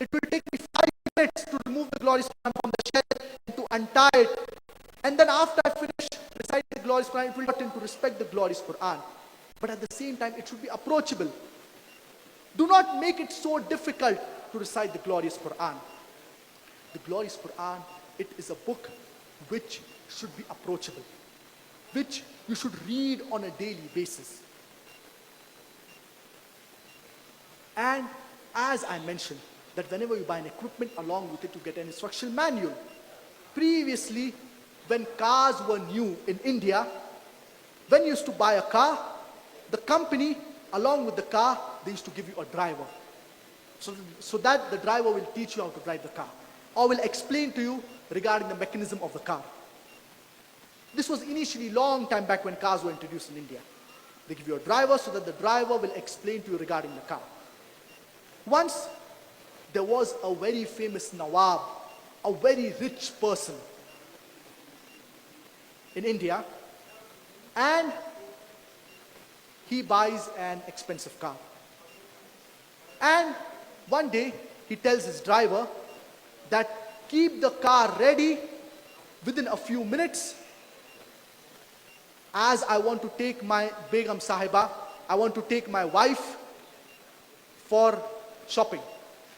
It will take me 5 minutes to remove the glorious Quran from the shelf and to untie it. And then after I finish reciting the glorious Quran, it will not to respect the glorious Quran. But at the same time, it should be approachable. Do not make it so difficult to recite the glorious Quran. The glorious Quran, it is a book which should be approachable, which you should read on a daily basis. And as I mentioned, that whenever you buy an equipment, along with it you get an instruction manual. Previously, when cars were new in India, when you used to buy a car, the company, along with the car, they used to give you a driver. So that the driver will teach you how to drive the car, or will explain to you regarding the mechanism of the car. This was initially long time back when cars were introduced in India. They give you a driver so that the driver will explain to you regarding the car. Once, there was a very famous Nawab, a very rich person in India, and he buys an expensive car. And one day, he tells his driver that keep the car ready within a few minutes, as I want to take my Begum Sahiba, I want to take my wife for shopping.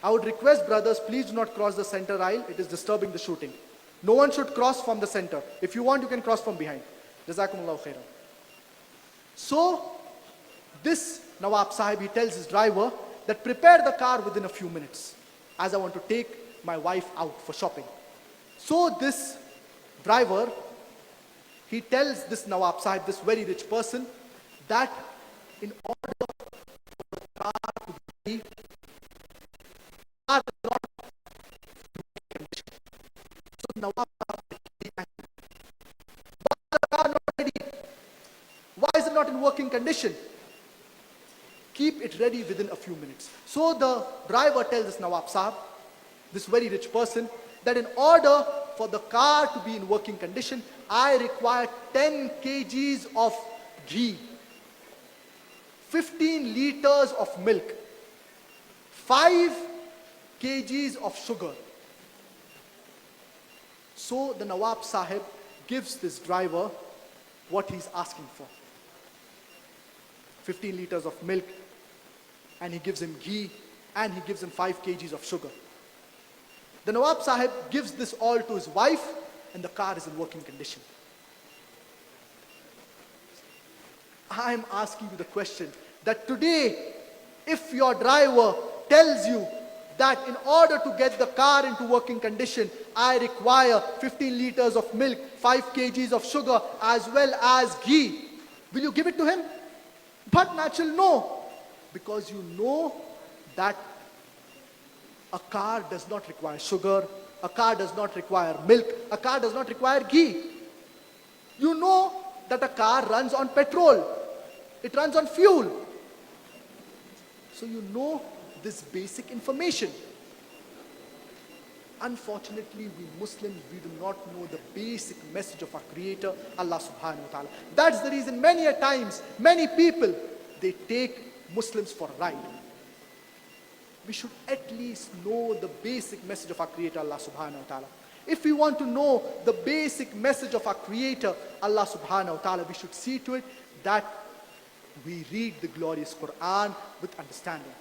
I would request brothers, please do not cross the center aisle. It is disturbing the shooting. No one should cross from the center. If you want, you can cross from behind. Jazakumullahu khairan. So, this Nawab Sahib, he tells his driver that prepare the car within a few minutes, as I want to take my wife out for shopping. So this driver, he tells this Nawab Sahib, this very rich person, that in order for the car to be ready, car is not in working condition. So Nawab Sahib is very angry. Why is the car not ready? Why is it not in working condition? Keep it ready within a few minutes. So the driver tells this Nawab Sahib, this very rich person, that in order for the car to be in working condition, I require 10 kgs of ghee, 15 liters of milk, 5 kgs of sugar. So the Nawab Sahib gives this driver what he's asking for. 15 liters of milk, and he gives him ghee, and he gives him 5 kgs of sugar. The Nawab Sahib gives this all to his wife, and the car is in working condition. I'm asking you the question that today, if your driver tells you that in order to get the car into working condition, I require 15 liters of milk, 5 kgs of sugar, as well as ghee, will you give it to him? But natural, no. Because you know that a car does not require sugar, a car does not require milk, a car does not require ghee. You know that a car runs on petrol, it runs on fuel. So you know this basic information. Unfortunately, we Muslims, we do not know the basic message of our Creator, Allah subhanahu wa ta'ala. That's the reason many a times, many people, they take Muslims for a ride. We should at least know the basic message of our Creator, Allah subhanahu wa ta'ala. If we want to know the basic message of our Creator, Allah subhanahu wa ta'ala, we should see to it that we read the glorious Quran with understanding.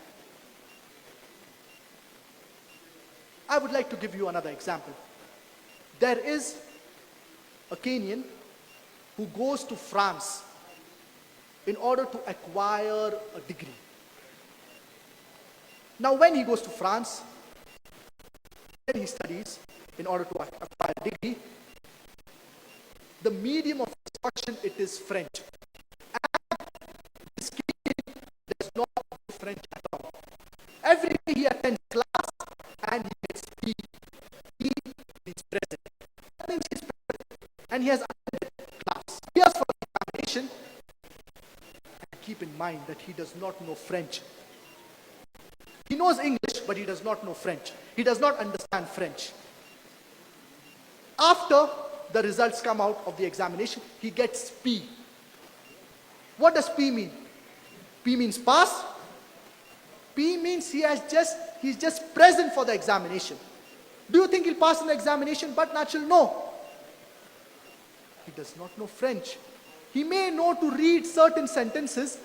I would like to give you another example. There is a Kenyan who goes to France in order to acquire a degree. Now when he goes to France, when he studies in order to acquire a degree, the medium of instruction, it is French. And this Kenyan does not know French at all. Every day he attends class and he gets P. P means present. That means he's present. And he has attended class. He has for the examination. And keep in mind that he does not know French. He knows English, but he does not know French. He does not understand French. After the results come out of the examination, he gets P. What does P mean? P means pass. P means he's just present for the examination. Do you think he'll pass in the examination? But natural, no. He does not know French. He may know to read certain sentences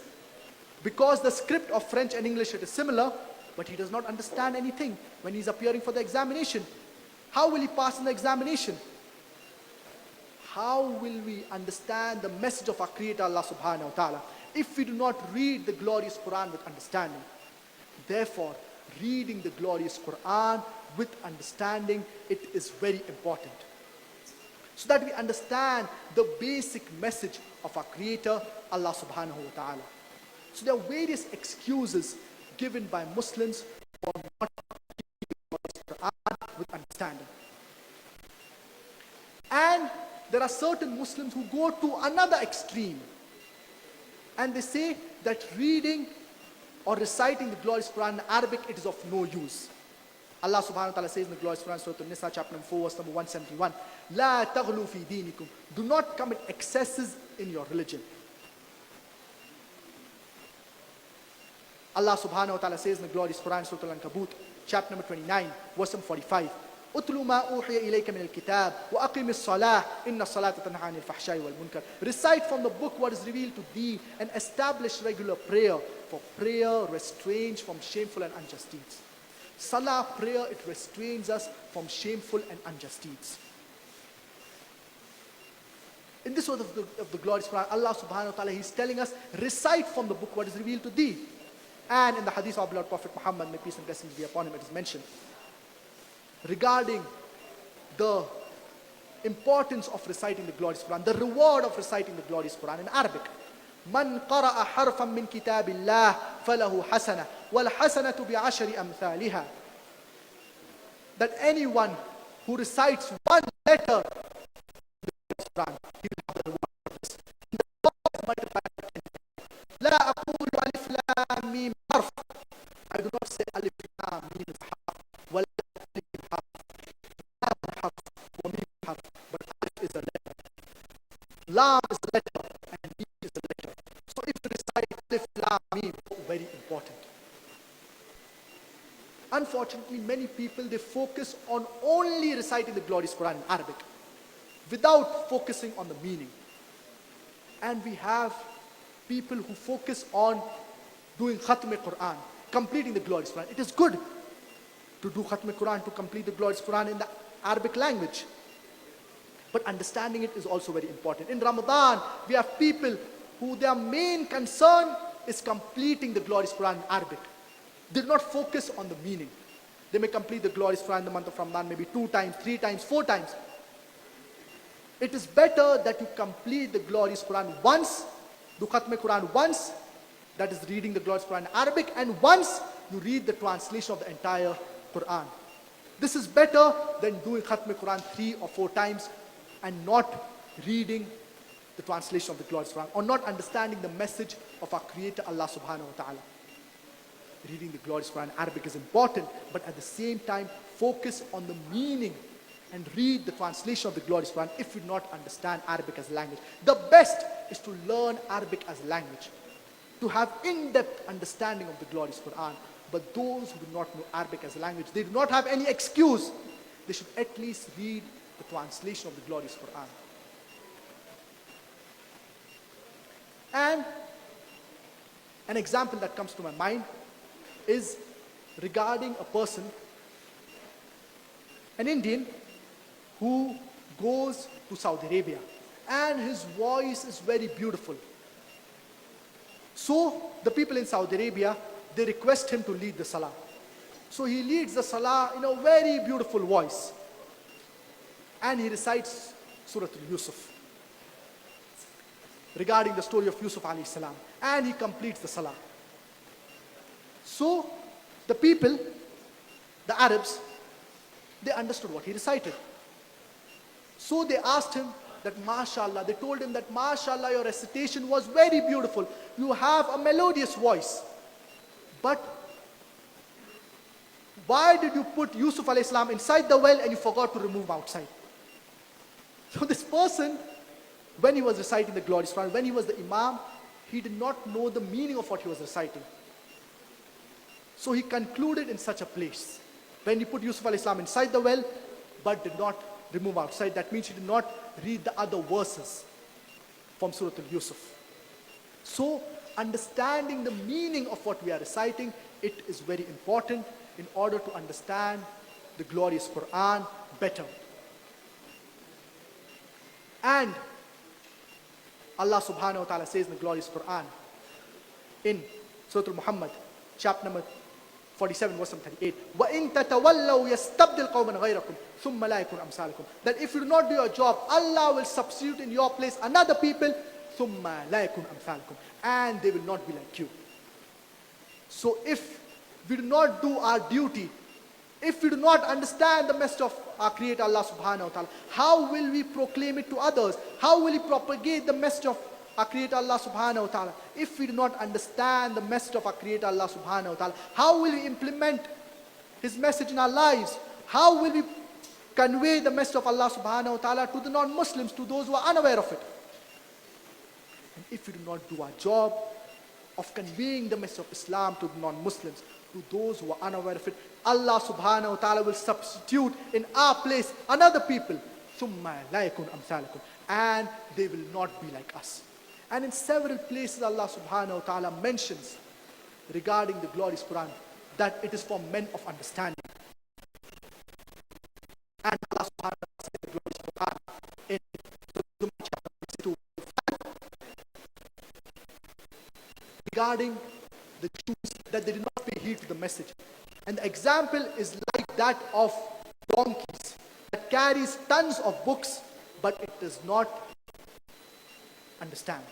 because the script of French and English it is similar, but he does not understand anything when he's appearing for the examination. How will he pass in the examination? How will we understand the message of our Creator Allah subhanahu wa ta'ala if we do not read the glorious Quran with understanding? Therefore, reading the glorious Quran with understanding, it is very important. So that we understand the basic message of our Creator, Allah subhanahu wa ta'ala. So there are various excuses given by Muslims for not reading the glorious Quran with understanding. And there are certain Muslims who go to another extreme. And they say that reading or reciting the glorious Quran in Arabic, it is of no use. Allah subhanahu wa ta'ala says in the glorious Quran, Surah An-Nisa, chapter number 4, verse number 171, La taghlu fi dinikum. Do not commit excesses in your religion. Allah subhanahu wa ta'ala says in the glorious Quran, Surah Al-Ankabut, chapter number 29, verse number 45, Utlu ma uhiya ilayka min al-kitab wa aqim as-salah inna as-salata tanha 'anil fahsha'i wal munkar. Recite from the book what is revealed to thee and establish regular prayer, for prayer restrains from shameful and unjust deeds. Salah, prayer, it restrains us from shameful and unjust deeds. In this word of the glorious Quran, Allah subhanahu wa ta'ala, He's telling us, recite from the book what is revealed to thee. And in the hadith of our Lord Prophet Muhammad, may peace and blessings be upon him, it is mentioned regarding the importance of reciting the glorious Quran, the reward of reciting the glorious Quran in Arabic. Man qara'a harfan min kitabillah falahu hasana wal hasanatu bi'ashri amthaliha. That anyone who recites one letter of the Quran, he will have the reward of this. And the reward is multiplied by 10. La aqulu alif lam mim harf. I do not say alif lam mim is harf. Wal alif harf. Lam harf. Wa mim harf. But alif is a letter. Lam is a letter. And mim is a letter. So if you recite alif lam mim, very important. Unfortunately, unfortunately, many people, they focus on only reciting the glorious Quran in Arabic without focusing on the meaning. And we have people who focus on doing Khatm Quran, completing the glorious Quran. It is good to do Khatm Quran, to complete the glorious Quran in the Arabic language. But understanding it is also very important. In Ramadan, we have people who their main concern is completing the glorious Quran in Arabic. They do not focus on the meaning. They may complete the glorious Quran in the month of Ramadan maybe 2 times, 3 times, 4 times. It is better that you complete the glorious Quran once, do Khatm Quran once, that is reading the glorious Quran in Arabic, and once you read the translation of the entire Quran. This is better than doing Khatm Quran 3 or 4 times and not reading the translation of the glorious Quran, or not understanding the message of our Creator Allah subhanahu wa ta'ala. Reading the glorious Quran in Arabic is important, but at the same time focus on the meaning and read the translation of the glorious Quran if you do not understand Arabic as a language. The best is to learn Arabic as a language, to have in-depth understanding of the glorious Quran. But those who do not know Arabic as a language, they do not have any excuse. They should at least read the translation of the glorious Quran. And an example that comes to my mind is regarding a person, an Indian, who goes to Saudi Arabia, and his voice is very beautiful. So the people in Saudi Arabia, they request him to lead the salah. So he leads the salah in a very beautiful voice, and he recites Surah Al-Yusuf regarding the story of Yusuf alayhi salam, and he completes the salah. So the people, the Arabs, they understood what he recited. So they asked him that, mashallah, they told him that, mashallah, your recitation was very beautiful. You have a melodious voice. But why did you put Yusuf alayhi salam inside the well and you forgot to remove him outside? So this person, when he was reciting the glorious Quran, when he was the Imam, he did not know the meaning of what he was reciting. So he concluded in such a place. When he put Yusuf alayhi salam inside the well, but did not remove outside, that means he did not read the other verses from Surah Al-Yusuf. So understanding the meaning of what we are reciting, it is very important in order to understand the glorious Quran better. And Allah subhanahu wa ta'ala says in the glorious Quran, in Surah Al-Muhammad, chapter number 47, verse 38, وَإِن تَتَوَلَّوْا يَسْتَبْدِلْ قَوْمًا غَيْرَكُمْ ثُمَّ لَا يَكُنْ أَمْثَالِكُمْ. That if you do not do your job, Allah will substitute in your place another people, ثُمَّ لَا يَكُنْ أَمْثَالِكُمْ, and they will not be like you. So if we do not do our duty, if we do not understand the message of our Creator Allah subhanahu wa ta'ala, how will we proclaim it to others? How will we propagate the message of our Creator Allah subhanahu wa ta'ala? If we do not understand the message of our Creator Allah subhanahu wa ta'ala, how will we implement His message in our lives? How will we convey the message of Allah subhanahu wa ta'ala to the non-Muslims, to those who are unaware of it? And if we do not do our job of conveying the message of Islam to the non-Muslims, to those who are unaware of it, Allah subhanahu wa ta'ala will substitute in our place another people, ثُمَّ لَا يَكُنْ أَمْثَالِكُمْ, and they will not be like us. And in several places Allah subhanahu wa ta'ala mentions regarding the glorious Quran that it is for men of understanding. And Allah subhanahu wa ta'ala says the glorious Quran in Surah chapter 62 regarding the Jews, that they did not pay heed to the message. And the example is like that of donkeys that carries tons of books, but it does not understand.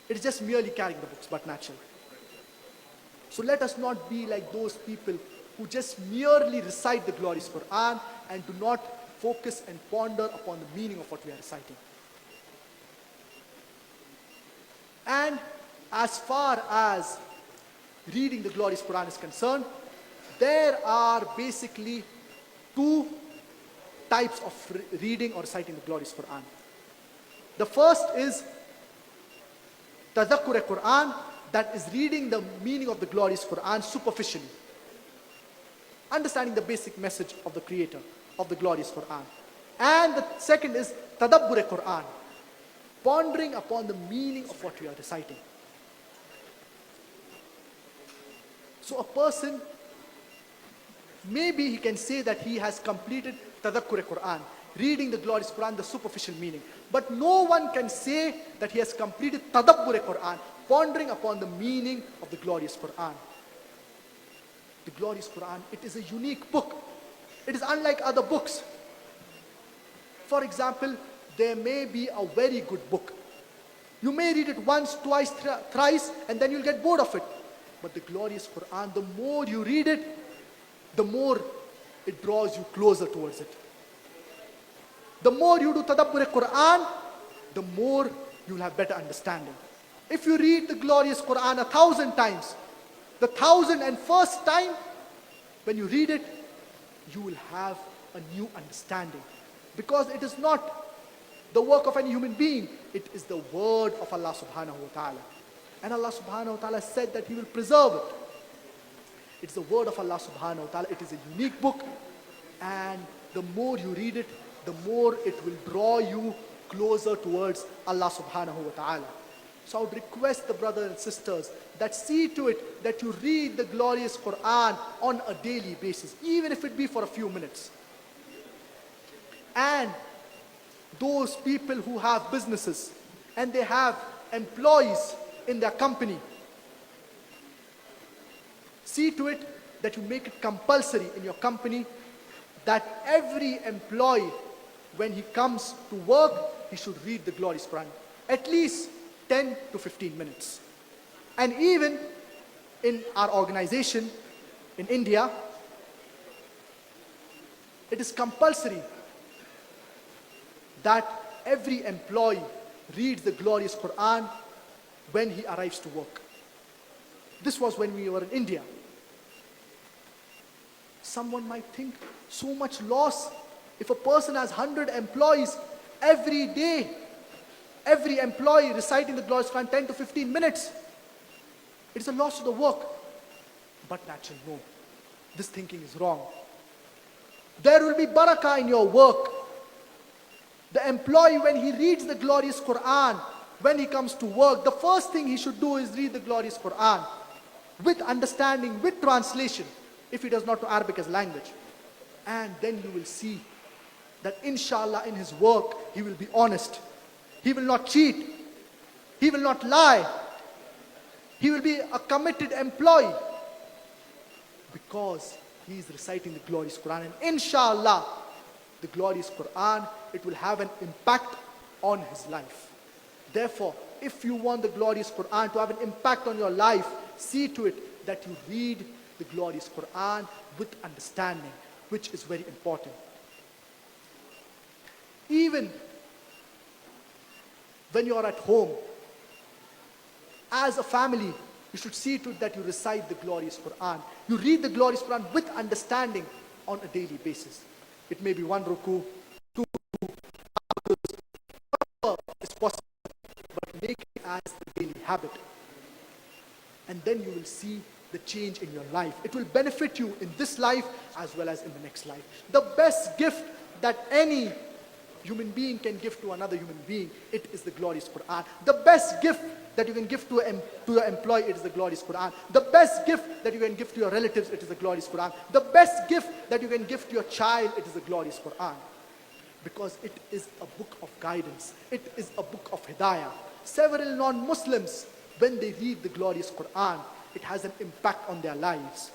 It is just merely carrying the books, but natural. So let us not be like those people who just merely recite the glorious Quran and do not focus and ponder upon the meaning of what we are reciting. And as far as reading the glorious Quran is concerned, there are basically 2 types of reading or reciting the glorious Quran. The first is Tadakkur Quran, that is reading the meaning of the glorious Quran superficially. understanding the basic message of the creator of the glorious Quran. And the second is tadabbur Quran, pondering upon the meaning of what you are reciting. So a person, maybe he can say that he has completed tadabur Quran, reading the glorious Quran, the superficial meaning. But no one can say that he has completed tadabbur Quran, pondering upon the meaning of the glorious Quran. The glorious Quran, it is a unique book. It is unlike other books. For example, there may be a very good book. You may read it once, twice, thrice, and then you'll get bored of it. But the glorious Quran, the more you read it, the more it draws you closer towards it. The more you do tadabbur Quran, the more you'll have better understanding. If you read the glorious Quran 1,000 times, the 1,001st time, when you read it, you will have a new understanding. Because it is not the work of any human being, it is the word of Allah subhanahu wa ta'ala. And Allah subhanahu wa ta'ala said that He will preserve it. It's the word of Allah subhanahu wa ta'ala. It is a unique book, and the more you read it, the more it will draw you closer towards Allah subhanahu wa ta'ala. So I would request the brothers and sisters that see to it that you read the glorious Quran on a daily basis, even if it be for a few minutes. And those people who have businesses and they have employees in their company, see to it that you make it compulsory in your company that every employee, when he comes to work, he should read the glorious Quran. At least 10 to 15 minutes. And even in our organization in India, it is compulsory that every employee reads the glorious Quran when he arrives to work. This was when we were in India. Someone might think, so much loss. If a person has 100 employees every day, every employee reciting the glorious Quran 10 to 15 minutes, it is a loss to the work. But naturally, no. This thinking is wrong. There will be barakah in your work. The employee, when he reads the glorious Quran, when he comes to work, the first thing he should do is read the glorious Quran with understanding, with translation, if he does not know Arabic as language. And then you will see that inshallah in his work, he will be honest. He will not cheat. He will not lie. He will be a committed employee because he is reciting the glorious Quran. And inshallah, the glorious Quran, it will have an impact on his life. Therefore, if you want the glorious Quran to have an impact on your life, see to it that you read the glorious Quran with understanding, which is very important. Even when you are at home, as a family, you should see to it that you recite the glorious Quran. You read the glorious Quran with understanding on a daily basis. It may be 1 ruku, 2 ruku, whatever is possible, but make it as a daily habit. And then you will see the change in your life. It will benefit you in this life as well as in the next life. The best gift that any human being can give to another human being, it is the glorious Quran. The best gift that you can give to your employee, it is the glorious Quran. The best gift that you can give to your relatives, it is the glorious Quran. The best gift that you can give to your child, it is the glorious Quran. Because it is a book of guidance. It is a book of hidayah. Several non-Muslims, when they read the glorious Quran, it has an impact on their lives.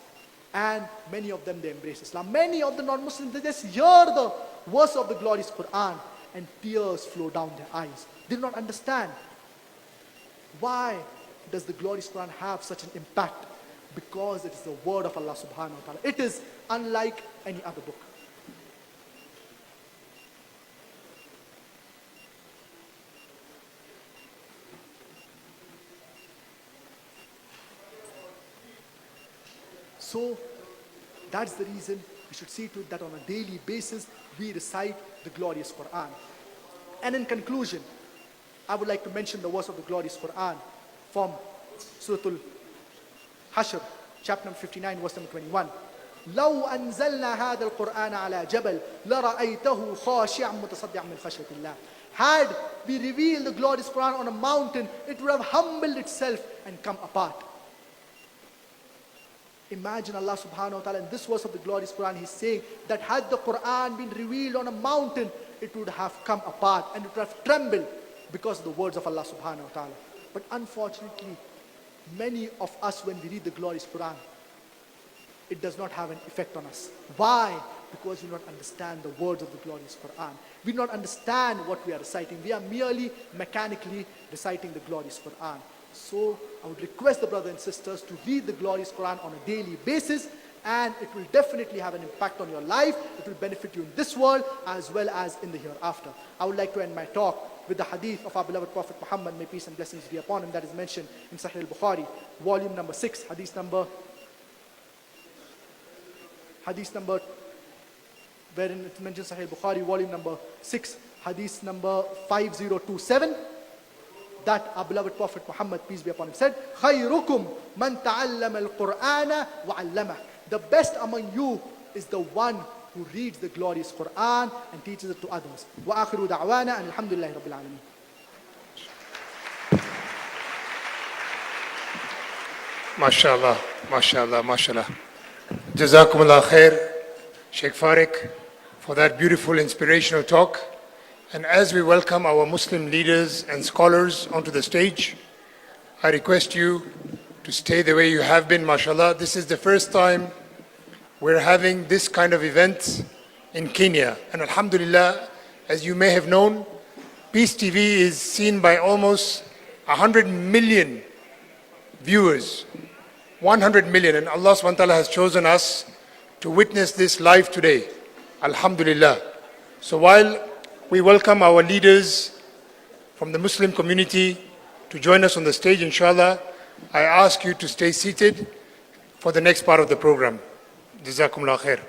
And many of them, they embrace Islam. Many of the non-Muslims, they just hear the verse of the glorious Quran and tears flow down their eyes. They do not understand. Why does the glorious Quran have such an impact? Because it is the word of Allah subhanahu wa ta'ala. It is unlike any other book. So that's the reason we should see to it that on a daily basis we recite the glorious Quran. And in conclusion, I would like to mention the verse of the glorious Quran from Surah Al-Hashr, chapter number 59, verse number 21. لو أنزلنا هذا القرآن على جبل لرأيته خاشعا متصدعا من خشية الله. Had we revealed the glorious Quran on a mountain, it would have humbled itself and come apart. Imagine Allah subhanahu wa ta'ala in this verse of the glorious Quran, He's saying that had the Quran been revealed on a mountain, it would have come apart and it would have trembled because of the words of Allah subhanahu wa ta'ala. But unfortunately, many of us, when we read the glorious Quran, it does not have an effect on us. Why? Because we do not understand the words of the glorious Quran. We do not understand what we are reciting. We are merely mechanically reciting the glorious Quran. So I would request the brothers and sisters to read the glorious Quran on a daily basis, and it will definitely have an impact on your life. It will benefit you in this world as well as in the hereafter. I would like to end my talk with the hadith of our beloved Prophet Muhammad, may peace and blessings be upon him, that is mentioned in Sahih al-Bukhari, volume number 6, hadith number, wherein it mentions Sahih al-Bukhari, volume number 6, hadith number 5027, that our beloved Prophet Muhammad, peace be upon him, said, خَيْرُكُمْ مَنْ تَعَلَّمَ الْقُرْآنَ وَعَلَّمَهُ. The best among you is the one who reads the glorious Quran and teaches it to others. وَآخِرُ دَعْوَانَا أَنِ الْحَمْدُ لِلَّهِ رَبِّ الْعَالَمِينَ. MashaAllah, MashaAllah, MashaAllah. Jazakumullah khair, Shaikh Fariq, for that beautiful inspirational talk. And as we welcome our Muslim leaders and scholars onto the stage, I request you to stay the way you have been, mashallah. This is the first time we're having this kind of event in Kenya. And alhamdulillah, as you may have known, Peace TV is seen by almost 100 million viewers. 100 million. And Allah subhanahu wa ta'ala has chosen us to witness this live today. Alhamdulillah. So while we welcome our leaders from the Muslim community to join us on the stage, inshallah, I ask you to stay seated for the next part of the program. Jazakumullah khair.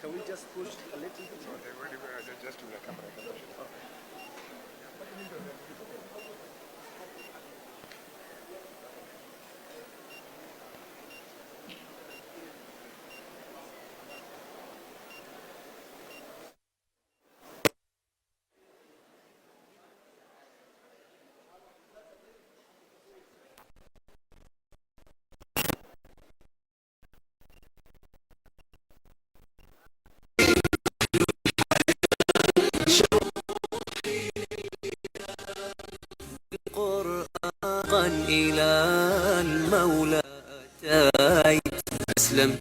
Can we just push a little bit? Just to the camera. إلى المولى أتيت أسلمت